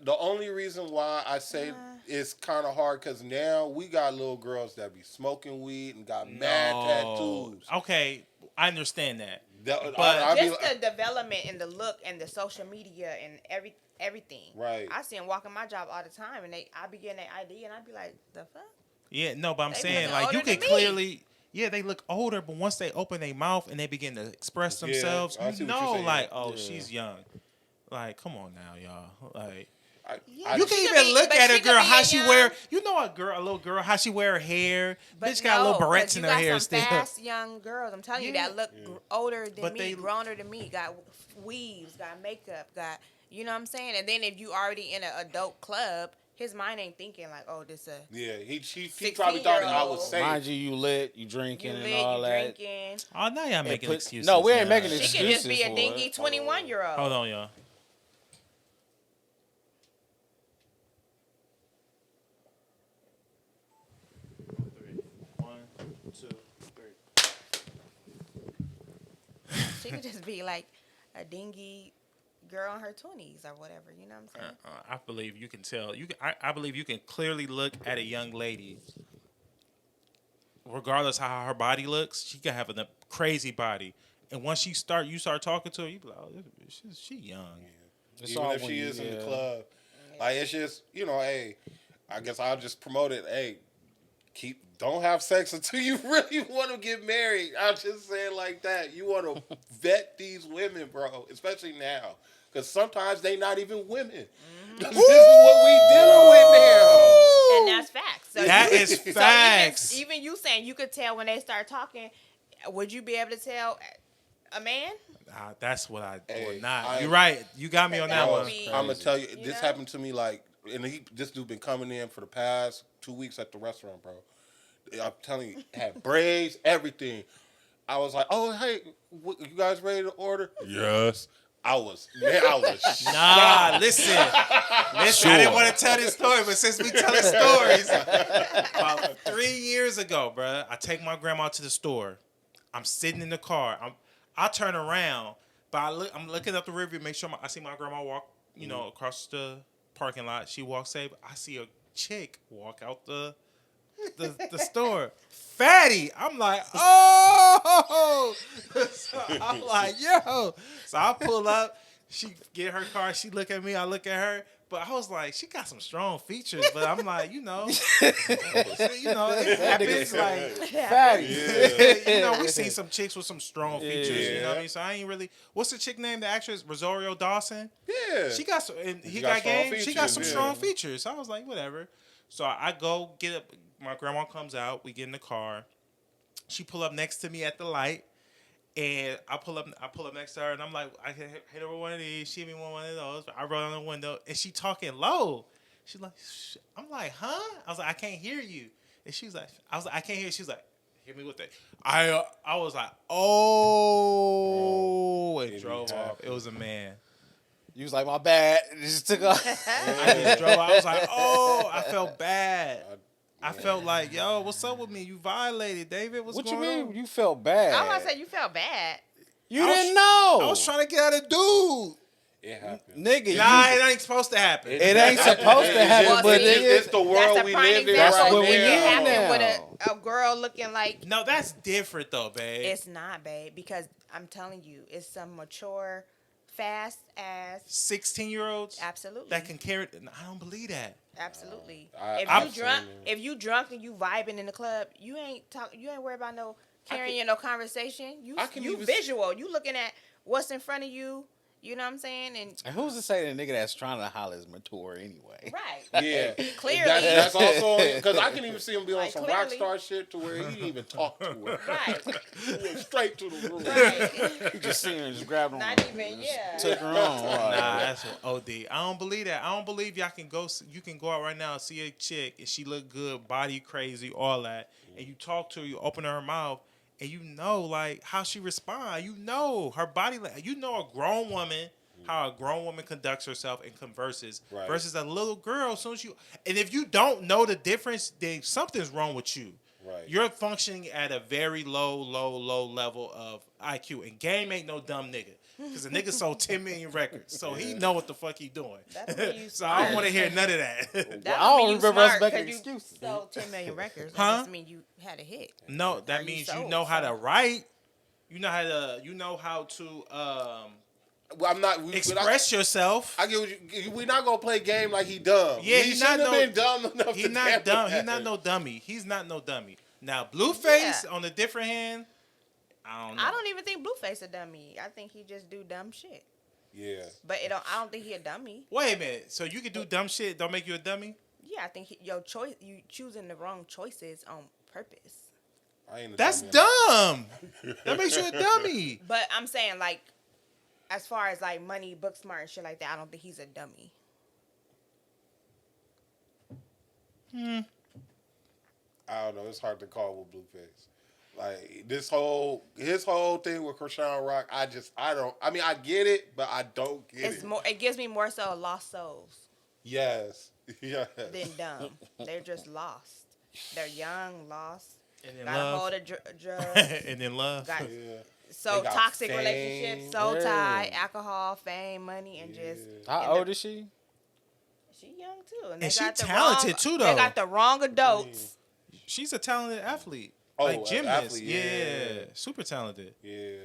the only reason why I say it's kind of hard because now we got little girls that be smoking weed and got mad tattoos. Okay, I understand that. That- But- I be Just like- the development and the look and the social media and everything. Right. I see them walking my job all the time, and I be getting their ID, and I be like, the fuck? Yeah, no, but I'm They saying looking like you older can than me. clearly. Yeah, they look older, but once they open their mouth and they begin to express Yeah, themselves, I see you what you're know, saying. like, oh, Yeah. she's young. Like, come on now, y'all. Like, Yeah. you She can could even be- look but at she a could girl be how a she young- wear. You know, a little girl how she wear her hair. But Bitch got little no, barrettes but in you her got hair some still. fast young girls. I'm telling you Yeah. that look older than But me, they- growner than me. Got weaves, got makeup, got you know what I'm saying. And then if you already in an adult club, his mind ain't thinking like, oh, this a Yeah, he probably thought I was 16-year-old. safe. Mind you lit, you you drinking lit, and all you that. drinking. Oh, now y'all making put- excuses. no, we ain't now. making She excuses. could just be a for dingy it. 21-year-old. Hold on, y'all. She could just be like a dingy girl in her 20s or whatever. You know what I'm saying? I believe you can tell. I believe you can clearly look at a young lady, regardless how her body looks. She can have a crazy body, and once you start talking to her, you be like, oh, she young. It's Even all if when she you- is in the yeah. club, like it's just hey, I guess I'll just promote it. Hey, don't have sex until you really want to get married. I'm just saying like that. You want to vet these women, bro, especially now, because sometimes they not even women. This is what we dealing with now. And that's facts. So That is so facts. even you saying you could tell when they start talking, would you be able to tell a man? That's what I Hey, would not. I- You're right. You got me on That that would one. be- I'm gonna tell you, You this know? happened to me like, and this dude been coming in for the past 2 weeks at the restaurant, bro. I'm telling you, had braids, everything. I was like, oh hey, you guys ready to order? Yes. I was Nah, listen. I didn't want to tell this story, but since we telling stories, about 3 years ago, bruh, I take my grandma to the store. I'm sitting in the car. I turn around, but I'm looking up the rear view, make sure I see my grandma walk, across the parking lot. She walks safe. I see a chick walk out the store. Fatty. I'm like, oh. So I'm like, yo. So I pull up. She get her car. She look at me. I look at her. But I was like, she got some strong features. But I'm like, it happens. Like, Yeah. we see some chicks with some strong features. You know what I mean? So I ain't really. What's the chick name? The actress Rosario Dawson. Yeah. She got some. And he got got strong game. She got some features, yeah. strong features. So I was like, whatever. So I go get up. My grandma comes out. We get in the car. She pull up next to me at the light, and I pull up next to her, and I'm like, I can hit her with one of these. She hit me with one of those. I roll down the window, and she talking low. She's like, I'm like, huh? I was like, I can't hear you. And she's like, I was like, I can't hear you. She was like, hit me with that. I was like, oh, and drove off. It was a man. You was like, my bad. It just took off. I just drove. I was like, oh, I felt bad. I felt like, yo, what's up with me? You violated, David. What's What you going mean? on? You felt bad. I was gonna say you felt bad. You I was- didn't know. I was trying to get at a dude. It happened. Nigga, Nah, you, it ain't supposed to happen. it ain't supposed to happen, It's, but it's, it it's is. the world That's a we prime live in example. That's right what we If it in now. happened now. with a girl looking like No, that's different though, babe. it's not, babe, because I'm telling you, it's some mature, fast ass. 16-year-olds Absolutely. that can carry. I don't believe that. Absolutely. I've If you drunk and you vibing in the club, you ain't worried about no carrying no conversation. You even- visual. You looking at what's in front of you. You know what I'm saying? And And who's to say the nigga that's trying to holler is mature anyway? right. Yeah, Clearly. That's also because I can even see him be on Like, some clearly. rock star shit to where he didn't even talk to her. Right. He went straight to the room. Right. You just seen her and just grabbed her. Not even, yeah. Took her on. Right. Nah, that's what OD. I don't believe that. I don't believe y'all can go. You can go out right now and see a chick and she look good, body crazy, all that, and you talk to her, you open her mouth, and you know like how she respond. You know her body. You know a grown woman. How a grown woman conducts herself and converses Right. versus a little girl. As soon as and if you don't know the difference, then something's wrong with you. Right. You're functioning at a very low level of IQ. And Game ain't no dumb nigga. Because the nigga sold 10 million records. So he know what the fuck he doing. That's when you So I don't smart. want to hear none of that. That I don't mean you remember us smart making 'cause you excuses. sold 10 million records. That Huh? doesn't mean you had a hit. No, Or that you means you sold know how to something. write. You know how to Well, I'm not. express yourself. I get what we're not gonna play game like he dumb. Yeah, he he's shouldn't not have been dumb enough. He's to not gamble dumb. that. He's not no dummy. He's not no dummy. Now, Blueface, Yeah. on the different hand, I don't know. I don't even think Blueface a dummy. I think he just do dumb shit. Yeah. But I don't think he a dummy. Wait a minute. So you can do dumb shit, don't make you a dummy? Yeah, I think your choice, you choosing the wrong choices on purpose. I ain't a That's dummy. dumb. That makes you a dummy. But I'm saying like, as far as like money, book smart and shit like that, I don't think he's a dummy. I don't know. It's hard to call with Blueface. Like his whole thing with Krishan Rock, I mean, I get it, but I don't get It's it. more. It gives me more so lost souls Yes, yes. than dumb. They're just lost. They're young, lost. And then Got a love. hold of drugs. And then love. Got Yeah. so They got toxic fame. relationships, soul Yeah. tie, alcohol, fame, money, and just. How and old is she? She young too, And she got the talented wrong, too, They though. got the wrong adults. She's a talented athlete. Oh, Like an gymnast. athlete, Yeah. yeah. Super talented. Yeah,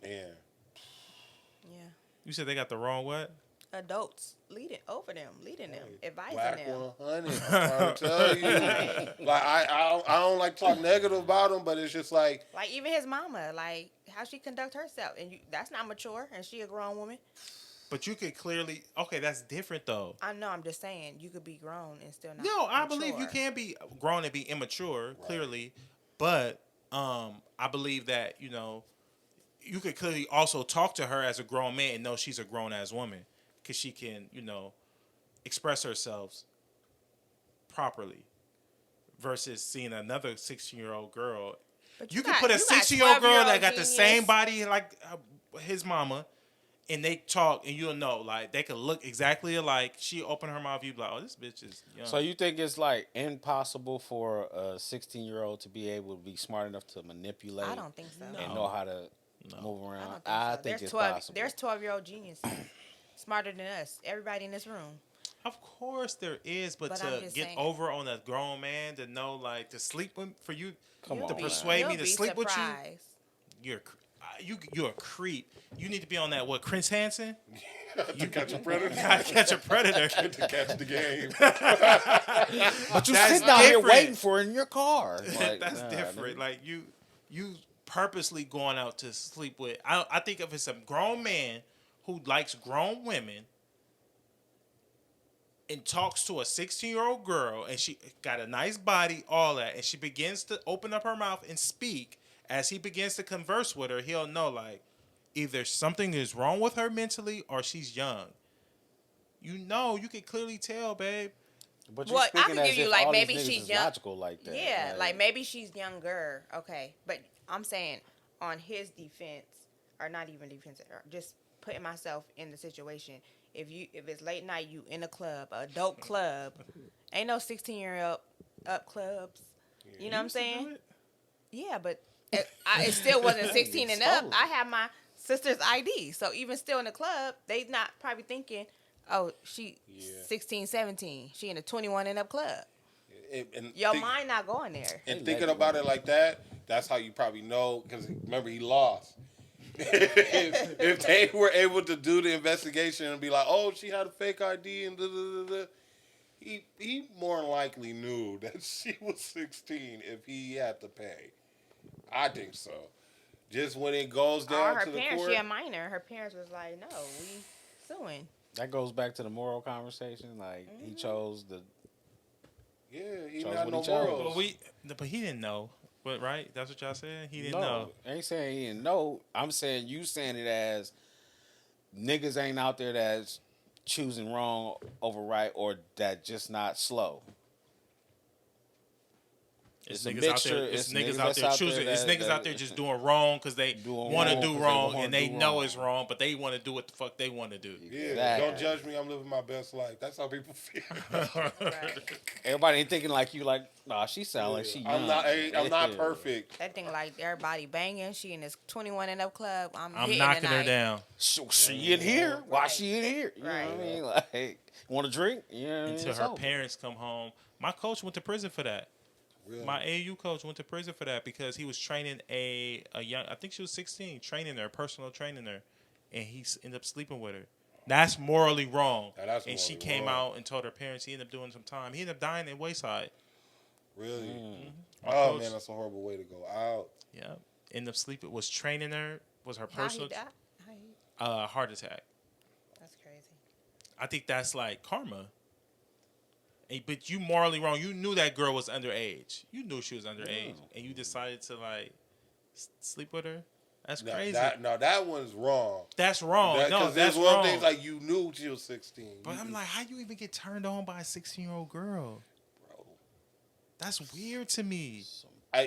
man. Yeah, You said they got the wrong what? adults leading them, advising Black them. 100. I'm trying to tell you. Like I don't like to talk negative about him, but it's just like Like even his mama, like how she conduct herself, and that's not mature, and she a grown woman. But you could clearly that's different though. I know. I'm just saying you could be grown and still not. No, I mature. believe you can be grown and be immature, clearly. But I believe that, you could clearly also talk to her as a grown man and know she's a grown ass woman. Because she can, express herself properly. Versus seeing another 16-year-old girl. But You could got- put a you got 16-year-old girl 12-year-old that got the genius. same body like his mama. And they talk, and you'll know, like, they could look exactly alike. She open her mouth, you be like, oh, this bitch is young. So you think it's like impossible for a 16-year-old to be able to be smart enough to manipulate I don't think so. and know how to move I around? don't think I so. think There's it's 12. possible. There's 12-year-old geniuses, smarter than us. Everybody in this room. Of course there is, but But I'm to just get saying. over on a grown man to know, like, to sleep with, for you Come to on, man. persuade me You'll to be sleep with surprised. you, you're a creep. You need to be on that, what, Chris Hansen? to catch a predator. Gotta catch a predator. To catch the game. But you That's sitting out here different. waiting for it in your car. Like, That's nah, different. dude. Like, you purposely going out to sleep with. I think if it's a grown man who likes grown women and talks to a 16-year-old girl and she got a nice body, all that, and she begins to open up her mouth and speak, as he begins to converse with her, he'll know, like, either something is wrong with her mentally or she's young. You can clearly tell, babe. But you're Well, I speaking could as give you, if like, all maybe these niggas she's is young. logical like that. Yeah, like maybe she's younger. Okay, but I'm saying on his defense, or not even defense, or just putting myself in the situation. If it's late night, you in a club, a adult club, ain't no 16-year-old up clubs. You know what I'm saying? Yeah, but it still wasn't 16 and up. Stolen. I have my sister's ID, so even still in the club, they not probably thinking, oh, she 16, 17. She in a 21 and up club. And Your mind not going there. And They thinking let about you it like that, that's how you probably know. Because remember, he lost. if they were able to do the investigation and be like, "Oh, she had a fake ID," and he more than likely knew that she was 16 if he had to pay. I think so. Just when it goes Or down her to the parents, court, she a minor. Her parents was like, no, we suing. That goes back to the moral conversation. Like, he chose the... yeah, he Chose not what no he chose. morals. But he didn't know. But right? That's what y'all said? He didn't No, know. I ain't saying he didn't know. I'm saying you saying it as niggas ain't out there that's choosing wrong over right or that just not slow. It's a niggas out mixture. there. It's niggas out that's there choosing. It's niggas out there just doing wrong because they Doing want to wrong do 'cause they wrong wanna and they do know wrong. it's wrong, but they want to do what the fuck they want to do. Yeah, Exactly. don't judge me. I'm living my best life. That's how people feel. Right. Everybody ain't thinking like you. Like, nah, she sound like she. I'm young. not. I'm not perfect. That thing like everybody banging. She in this 21 and up club. I'm hitting knocking her tonight. down. She in here? Why Right. she in here? You know what I Right. mean? Like, want a drink? Yeah. Until her parents come home. My coach went to prison for that. Really. My AAU coach went to prison for that because he was training a young, I think she was 16, training her, personal training her, and he ended up sleeping with her. That's morally wrong. Now, that's and she morally came wrong. out and told her parents he ended up doing some time. He ended up dying in Wayside. Really? My Oh coach- man, that's a horrible way to go out. Yeah. Ended up sleeping, was training her, was her How he personal died? How he- heart attack. That's crazy. I think that's like karma. But you morally wrong. You knew that girl was underage. You knew she was underage, and you decided to like sleep with her. That's crazy. That one's wrong. That's wrong. No, Because that's there's one wrong. thing like you knew she was 16. But I'm like, how you even get turned on by a 16-year-old girl? Bro, That's weird to me. I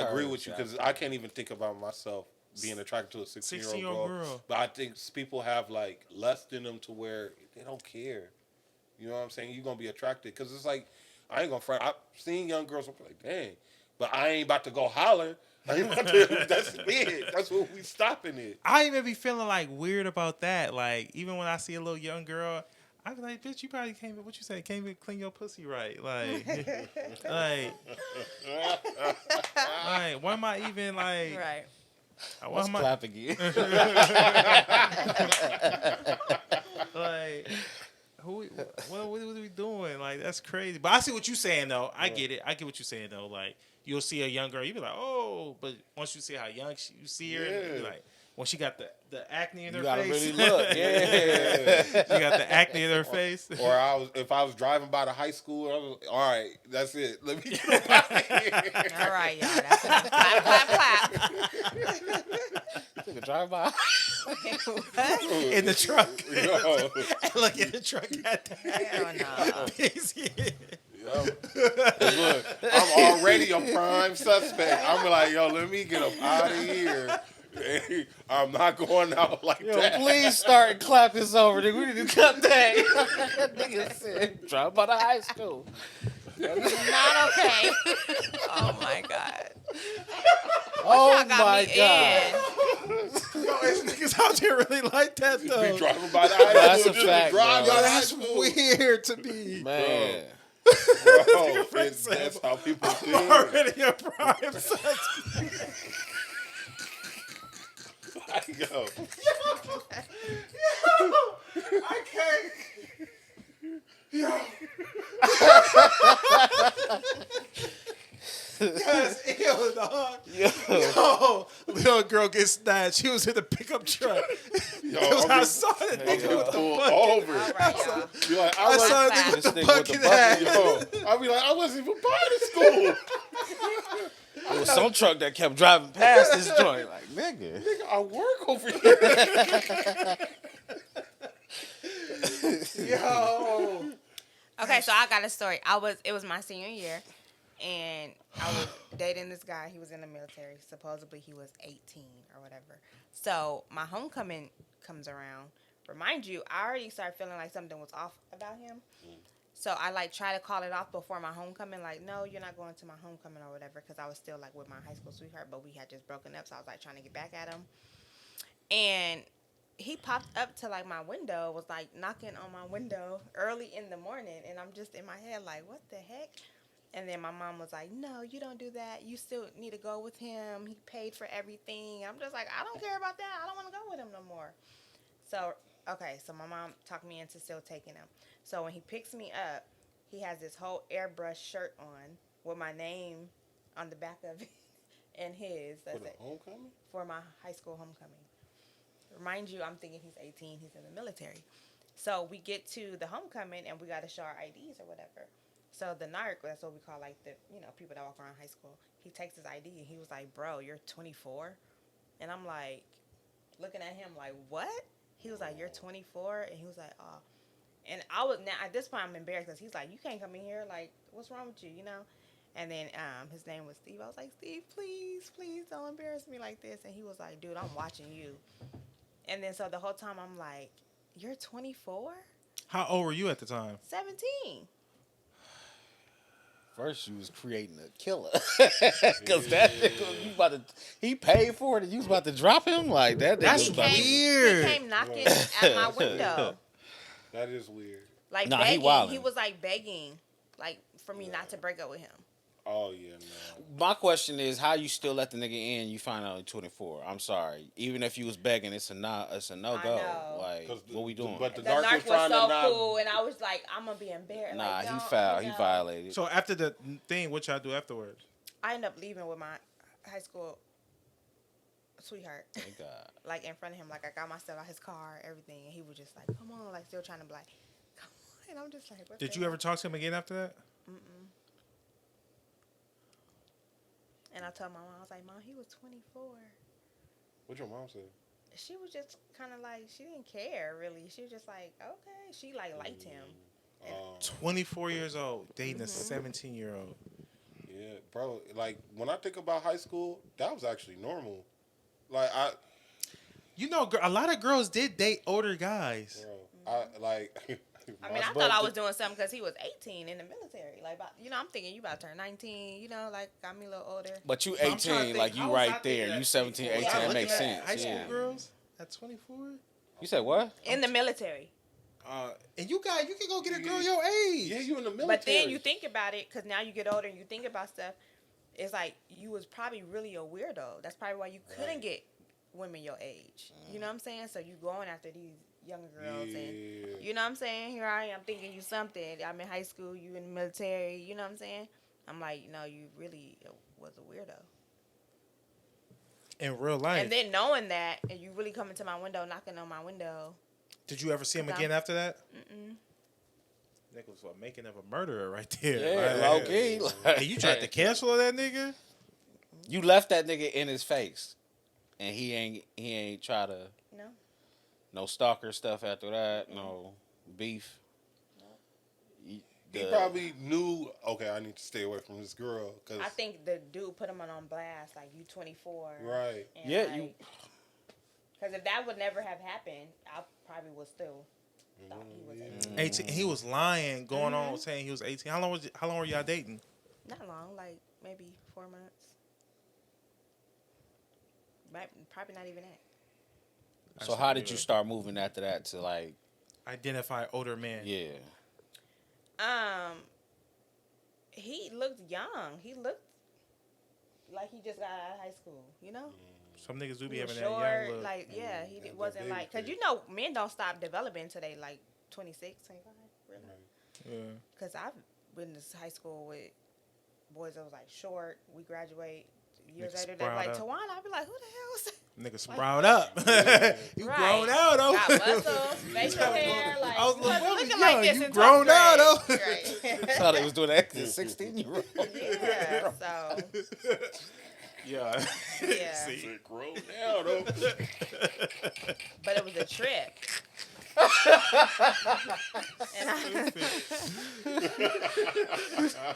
agree with you because I can't even think about myself being attracted to a 16-year-old girl. But I think people have like lust in them to where they don't care. You know what I'm saying? You're gonna be attracted because it's like I ain't gonna front. I've seen young girls. I'm like, dang, but I ain't about to go holler. I ain't about to, that's it. That's what we stopping it. I even be feeling like weird about that. Like even when I see a little young girl, I be like, bitch, you probably can't. What you say? Can't even clean your pussy right. Like, like, why am I even like? Right. Let's clap again. Like, what are we doing? Like, that's crazy. But I see what you're saying though. I get it. I get what you're saying though. Like, you'll see a young girl, you be like, oh, but once you see how young you see her, you be like, when she got the acne in her You gotta face, really look. Yeah. she got the acne in her face. Or if I was driving by the high school, I was, all right, that's it. Let me get up out of here. All right, y'all. That's enough. Clap, clap, clap. Took a drive by. In the truck. Yo. And look in the truck at Hell no. Look, I'm already a prime suspect. I'm like, yo, let me get up out of here. I'm not going out like that. Please start and clap this over. Nigga. We need to cut that. Nigga said, drive by the high school. Not okay. Oh my God. Oh my God. Yo, it's niggas out there really like that though. Be driving by the high school. That's a fact, drive bro. by the That's high school. weird to me. Man. Bro, that's how people do it. Already a prime suspect. Yo. I can't. Yo. That's ill, dog. Yo, little girl gets snatched. She was in the pickup truck. Yo, I saw that nigga with the pulled bucket. over. All right, y'all. Be like, I saw I that nigga with This the nigga with the bucket bucket, hat. I'll be like, I wasn't even part of school. There was some truck that kept driving past this joint. Like, nigga. Nigga, I work over here. Yo. Okay, so I got a story. It was my senior year, and I was dating this guy. He was in the military. Supposedly he was 18 or whatever. So my homecoming comes around. Remind you, I already started feeling like something was off about him. So I like try to call it off before my homecoming. Like, no, you're not going to my homecoming or whatever, because I was still like with my high school sweetheart, but we had just broken up. So I was like trying to get back at him, and he popped up to like my window, was like knocking on my window early in the morning, and I'm just in my head like, what the heck? And then my mom was like, no, you don't do that. You still need to go with him. He paid for everything. I'm just like, I don't care about that. I don't want to go with him no more. So, okay, so my mom talked me into still taking him. So when he picks me up, he has this whole airbrush shirt on with my name on the back of it and his. For the homecoming? For my high school homecoming. Remind you, I'm thinking he's 18, he's in the military. So we get to the homecoming and we got to show our IDs or whatever. So the narc, that's what we call like the, people that walk around high school. He takes his ID and he was like, bro, you're 24? And I'm like, looking at him like, what? He was like, you're 24? And he was like, oh. And I was, now at this point I'm embarrassed because he's like, you can't come in here. Like, what's wrong with you, And then his name was Steve. I was like, Steve, please don't embarrass me like this. And he was like, dude, I'm watching you. And then so the whole time I'm like, you're 24? How old were you at the time? 17. First, you was creating a killer. Because that nigga, he paid for it and you was about to drop him? Like, that nigga That's was about to... weird. He came knocking at my window. That is weird. Like, Nah, he begging. wildin'. He was like begging, like, for me not to break up with him. Oh, yeah, no. My question is, how you still let the nigga in? You find out he's 24. I'm sorry. Even if you was begging, it's a no go. know. Like, what we doing? But the The narc narc was was trying so to not. cool, and I was like, I'm gonna be embarrassed. Nah, like, he don't, fouled. He violated. So after the thing, what y'all do afterwards? I ended up leaving with my high school sweetheart. Thank God. Like, in front of him, like, I got my stuff out his car, everything, and he was just like, come on, like, still trying to be like, come on. And I'm just like, what Did the you ever hell? talk to him again after that? Mm-mm. And I told my mom, I was like, Mom, he was 24. What your mom said? She was just kind of like, she didn't care, really. She was just like, okay. She, like, liked him. 24 years old, dating a 17-year-old. Yeah, bro. Like when I think about high school, that was actually normal. Like You know, a lot of girls did date older guys. bro, I like. I mean, I thought I was doing something because he was 18 in the military. Like, I'm thinking you about to turn 19. Like, got me a little older. But you But I'm trying to 18, think, like how you was I right thinking there. that You 17, 18, Yeah, that makes looking sense. at High school Yeah. girls at 24. You said what? In the military. And you can go get a girl your age. Yeah, you in the military. But then you think about it, because now you get older and you think about stuff. It's like you was probably really a weirdo. That's probably why you couldn't get women your age. You know what I'm saying? So you going after these younger girls and you know what I'm saying? Here I am thinking you something. I'm in high school, you in the military, you know what I'm saying? I'm like, no, you really was a weirdo. In real life. And then knowing that, and you really coming to my window, knocking on my window. Did you ever see him again after that? Nigga was making of a murderer right there. Yeah, low key. Hey, you tried to cancel that nigga? You left that nigga in his face, and he ain't try to. No stalker stuff after that. No beef. He probably knew. Okay, I need to stay away from this girl. Cause I think the dude put him on blast, like you 24. Right. Yeah, like, you. Because if that would never have happened, I probably would still thought he was 18. 18. He was lying, going on saying he was 18. How long were y'all dating? Not long, like maybe 4 months. Probably not even that. So how did you start moving after that to like identify older men? Yeah. He looked young. He looked like he just got out of high school. Some niggas do be He was having that short, young look. like he that wasn't baby like because face. men don't stop developing until they like 26, 25, really. Yeah. Because I've been to high school with boys that was like short. We graduate years Niggas later. They're like, sprout Tawana. I'd be like, who the hell is that? Nigga sprout up. You Right. grown out, though. Got muscles, facial hair. Like, I was you wasn't young, looking like this you in grown 12th out, grade. though. Right. thought they was doing that as a 16-year-old. Yeah, so, Yeah. yeah. See? grown now though. But it was a trip. And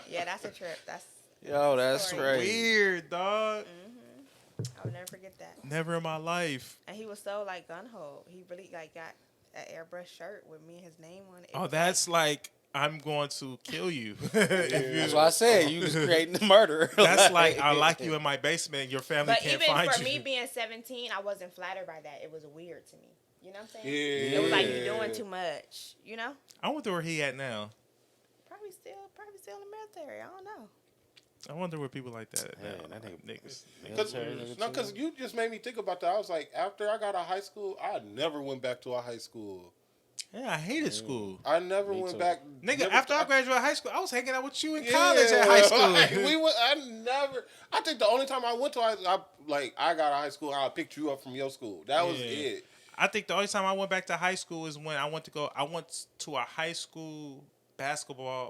yeah, that's a trip. Yo, that's Story. crazy. Weird, dog. I would never forget that. Never in my life. And he was so like gun ho. He really like got an airbrush shirt with me and his name on it. It Oh, was that's like, I'm going to kill you. That's why I said you was creating the murder. That's like, I lock you in my basement and your family But can't even find for you. me being 17, I wasn't flattered by that. It was weird to me. You know what I'm saying? Yeah. It was like, you're doing too much. You know? I wonder where he at now. Probably still in the military. I don't know. I wonder where people like that at now. Man, that nigga- Niggas. Because you just made me think about that. I was like, after I got out of high school, I never went back to a high school. Yeah, I hated school. I never Me went too. back. Nigga, never- after I graduated high school, I was hanging out with you in Yeah, college at high school. like, I think the only time I went to I got out of high school, I picked you up from your school. That was Yeah. it. I think the only time I went back to high school is when I went to a high school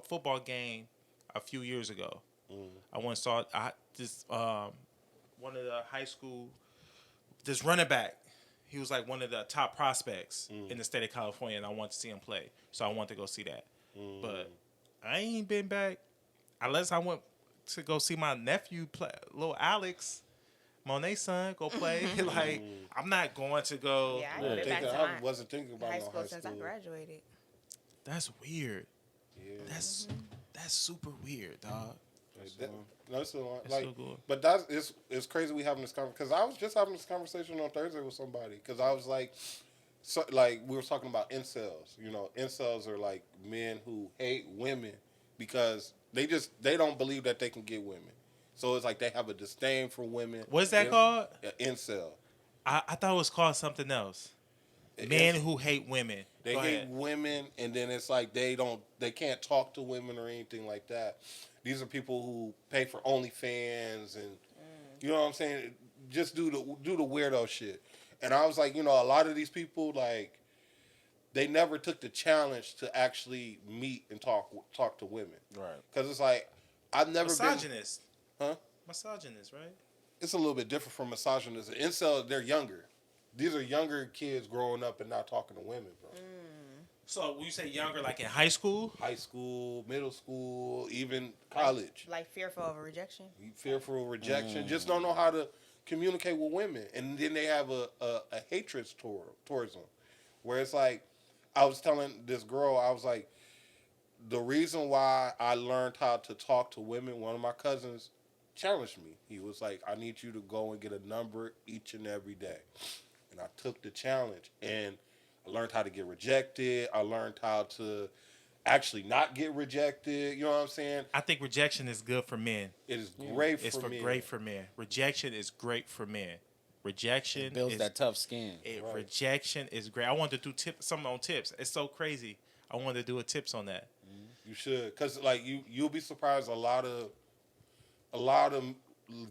football game a few years ago. I went and saw this one of the high school, this running back. He was like one of the top prospects in the state of California, and I wanted to see him play. So I wanted to go see that. But I ain't been back unless I went to go see my nephew play, little Alex, Monet's son, go play. Like, I'm not going to go. Yeah, I ain't been back to I my wasn't thinking about high no school high since school. I graduated. That's weird. Yeah. That's super weird, dog. That's a lot. That's Like, so good. but it's crazy we having this conversation because I was just having this conversation on Thursday with somebody because I was like, we were talking about incels. You know, incels are like men who hate women because they don't believe that they can get women. So it's like they have a disdain for women. What's that called? Incel. I thought it was called something else. Men who hate women. They Go hate ahead. women, and then it's like they can't talk to women or anything like that. These are people who pay for OnlyFans and you know what I'm saying. Just do the weirdo shit. And I was like, you know, a lot of these people like they never took the challenge to actually meet and talk to women. Right. Because it's like I've never Misogynist. Huh? Misogynist, right? It's a little bit different from misogynist. Incel, they're younger. These are younger kids growing up and not talking to women, bro. So when you say younger, like in high school? High school, middle school, even college. Like fearful of rejection. Fearful of rejection. Just don't know how to communicate with women. And then they have a hatred towards them. Where it's like, I was telling this girl, I was like, the reason why I learned how to talk to women, one of my cousins challenged me. He was like, I need you to go and get a number each and every day. And I took the challenge. And I learned how to get rejected. I learned how to actually not get rejected. You know what I'm saying? I think rejection is good for men. It is great It's for men. great for men. Rejection is great for men. Rejection It builds is, that tough skin. Right. Rejection is great. I wanted to do something on tips. It's so crazy. I wanted to do a tips on that. You should, cause like you'll be surprised. A lot of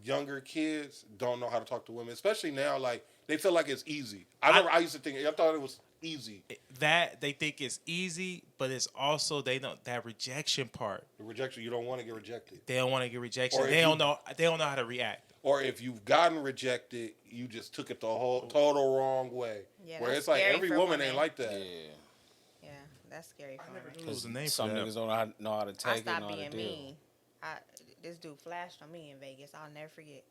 younger kids don't know how to talk to women, especially now. Like they feel like it's easy. I used to think I thought it was easy. That they think it's easy, but it's also they don't that rejection part. The rejection, you don't want to get rejected. They don't want to get rejection. Or if They you- don't know. They don't know how to react. Or if you've gotten rejected, you just took it the whole total wrong way. Yeah, Where that's it's like scary every for woman women. ain't like that. Yeah. Yeah, that's scary for me. It was a name for Some that. niggas don't know how to I take it, know stopped how to being deal. mean. This dude flashed on me in Vegas. I'll never forget.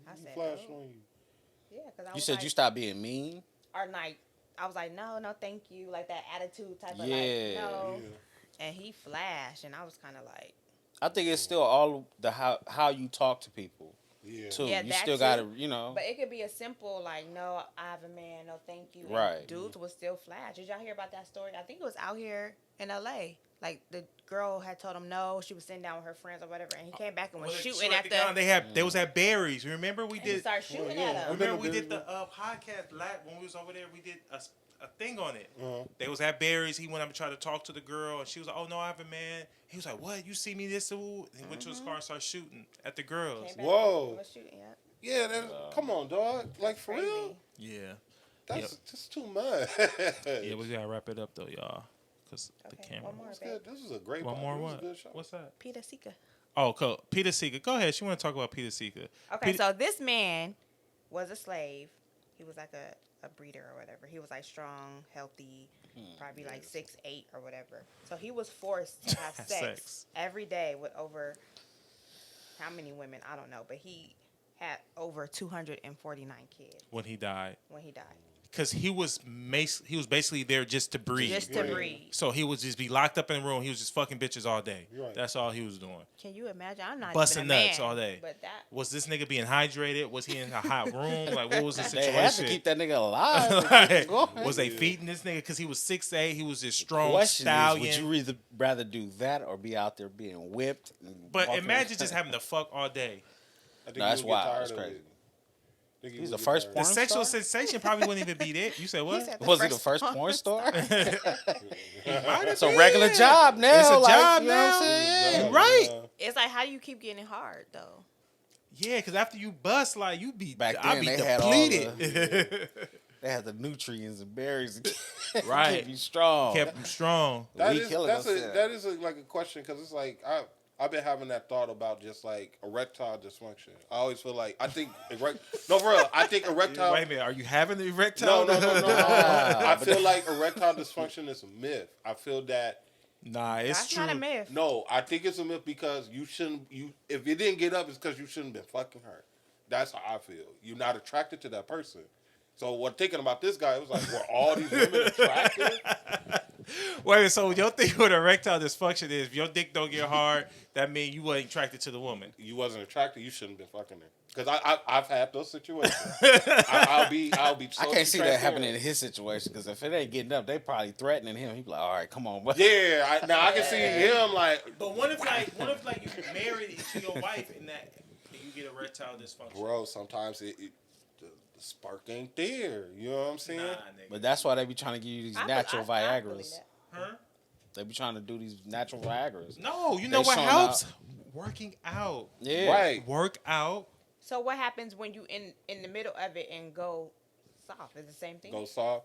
I You said, flash "Oh." on you. Yeah, because I You was said like, you stopped being mean? or like, I was like, no, thank you, like that attitude type of Yeah. like, no. Yeah. And he flashed, and I was kind of like, I think it's still all the how you talk to people Yeah. too. Yeah, you that still too. gotta, you know. but it could be a simple like, no, I have a man, no, thank you. And Right. dudes would still flash. Did y'all hear about that story? I think it was out here in L.A. Like the girl had told him no, she was sitting down with her friends or whatever, and he came back and was shooting at the. They was at Barry's. Remember we And he did. started shooting yeah. at him. Remember we did the podcast when we was over there. We did a thing on it. They was at Barry's. He went up and tried to talk to the girl, and she was like, "Oh no, I have a man." He was like, "What? You see me this?" Ooh. He went to his car and started shooting at the girls. Came back Whoa. and was shooting, yeah. Yeah, come on, dog. Like for Crazy. real? Yeah. That's just too much. Yeah, we gotta wrap it up though, y'all, because the Okay, camera. one more, That's babe. good. This is a great One podcast. more This is what? a good show. What's that? Peter Sika. Oh, cool. Peter Seeger. Go ahead. She want to talk about Peter Seeger. Okay, so this man was a slave. He was like a breeder or whatever. He was like strong, healthy, probably like 6'8" or whatever. So he was forced to have sex Sex. every day with over how many women? I don't know, but he had over 249 kids when he died, when he died. because he was basically there just to breed. Just to breed. So he would just be locked up in the room. He was just fucking bitches all day. Right. That's all he was doing. Can you imagine? I'm not Busting even a nuts man, all day. But that Was this nigga being hydrated? Was he in a hot room? Like, what was the They situation? have to keep that nigga alive. to keep Like, it going. was they feeding this nigga because he was 6'8"? He was this strong Question stallion. is, would you rather do that or be out there being whipped? And But walking- imagine just having to fuck all day. I think No, you that's would get wild. tired That's of crazy. it. I think you He's would the get first tired The of porn sexual star? sensation probably wouldn't even be there. You said what? He said the Was he the first porn star? Might have It's a been. regular job now. It's a like, job you know what now. I'm saying? it. Right. it's like, how do you keep getting hard though? Yeah, because after you bust, like you be, Back I then, be they had all depleted. They had the nutrients and berries to Right. keep you strong. Kept him strong. That We is killing that's ourselves. that is like a question because it's like I've been having that thought about just like erectile dysfunction. I always feel like I think no for real. I think erectile. Wait a minute, are you having the erectile? No. Ah, I feel like erectile dysfunction is a myth. I feel that Nah, it's That's true. not a myth. no, I think it's a myth because you shouldn't. If you didn't get up, it's because you shouldn't been fucking her. That's how I feel. You're not attracted to that person. So when thinking about this guy, it was like, were all these women attractive? Wait a minute, so your thing with erectile dysfunction is if your dick don't get hard, that means you wasn't attracted to the woman. You wasn't attracted. You shouldn't been fucking her. Because I've had those situations. I'll be. So I can't see that transparent. happening in his situation because if it ain't getting up, they probably threatening him. He be like, "All right, come on, bud." Yeah, now I can see him like, But what if you're married to your wife and you get erectile dysfunction? bro. Sometimes the spark ain't there. You know what I'm saying? Nah, nigga. But that's why they be trying to give you these I natural believe Viagra's. that. Huh? They be trying to do these natural Viagra's. No, you know They what showing helps? Working out. Yeah, Right. Work out. So what happens when you in the middle of it and go soft? Is the same thing? Go soft.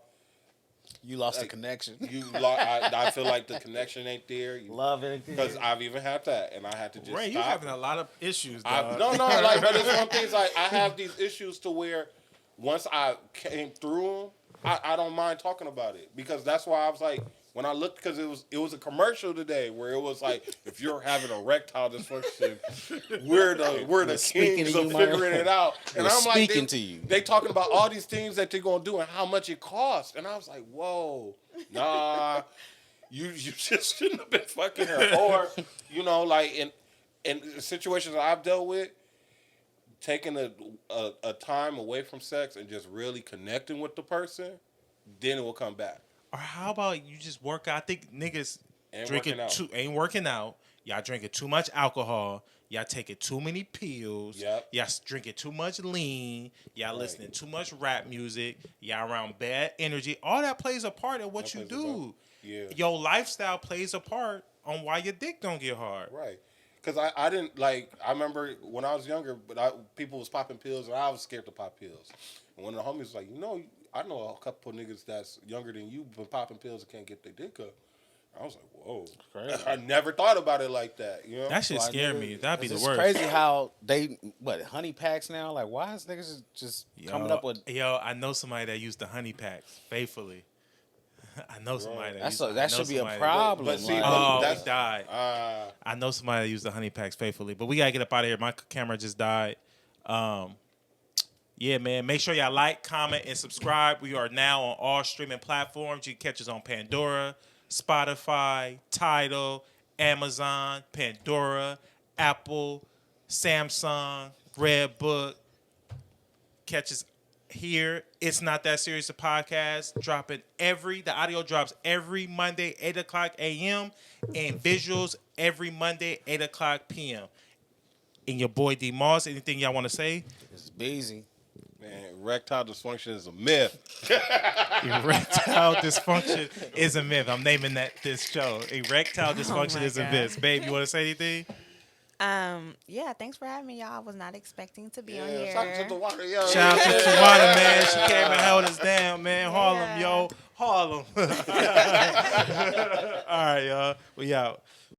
You lost Like, the connection. I feel like the connection ain't there. Love it Because I've even had that, and I had to just Ray, you stop. having a lot of issues, I, dog. no, like, but it's one thing. Like, I have these issues to where once I came through them, I don't mind talking about it because that's why I was like, when I looked, because it was a commercial today where it was like, if you're having erectile dysfunction, we're the speaking kings to of you, figuring it out. And We're I'm like, speaking to you. they talking about all these things that they're gonna do and how much it costs. And I was like, whoa, nah, you just shouldn't have been fucking her. Or, you know, like in situations that I've dealt with, taking a time away from sex and just really connecting with the person, then it will come back. Or how about you just work out? I think niggas ain't working out. Y'all drinking too much alcohol. Y'all taking too many pills. Yep. Y'all drinking too much lean. Y'all listening too much rap music. Y'all around bad energy. All that plays a part in what you do. Yeah. Your lifestyle plays a part on why your dick don't get hard. Right. Because I didn't, like, I remember when I was younger, but people was popping pills, and I was scared to pop pills. And one of the homies was like, you know, I know a couple of niggas that's younger than you, but popping pills and can't get their dick up. I was like, whoa. Crazy. I never thought about it like that, you know? That shit scared me. That'd be the It's worst. crazy how they, honey packs now? Like, why is niggas just coming up with... Yo, I know somebody that used the honey packs faithfully. I know somebody That should be a problem. But see, he died. Uh, I know somebody that used the honey packs faithfully. But we got to get up out of here. My camera just died. Yeah, man. Make sure y'all like, comment, and subscribe. We are now on all streaming platforms. You can catch us on Pandora, Spotify, Tidal, Amazon, Pandora, Apple, Samsung, Redbook. Catch us here. It's Not That Serious a podcast. The audio drops every Monday, 8 o'clock a.m. and visuals every Monday, 8 o'clock p.m. And your boy D.MOSS, anything y'all want to say? It's busy. man, erectile dysfunction is a myth. Erectile dysfunction is a myth. I'm naming this show. Erectile dysfunction my is a God. myth. Babe, you want to say anything? Yeah, thanks for having me, y'all. I was not expecting to be on Yeah, here. shout out to the water, yo. Shout out to Tawada, man. She came and held us down, man. Harlem, Yeah. yo. Harlem. All right, y'all. We out.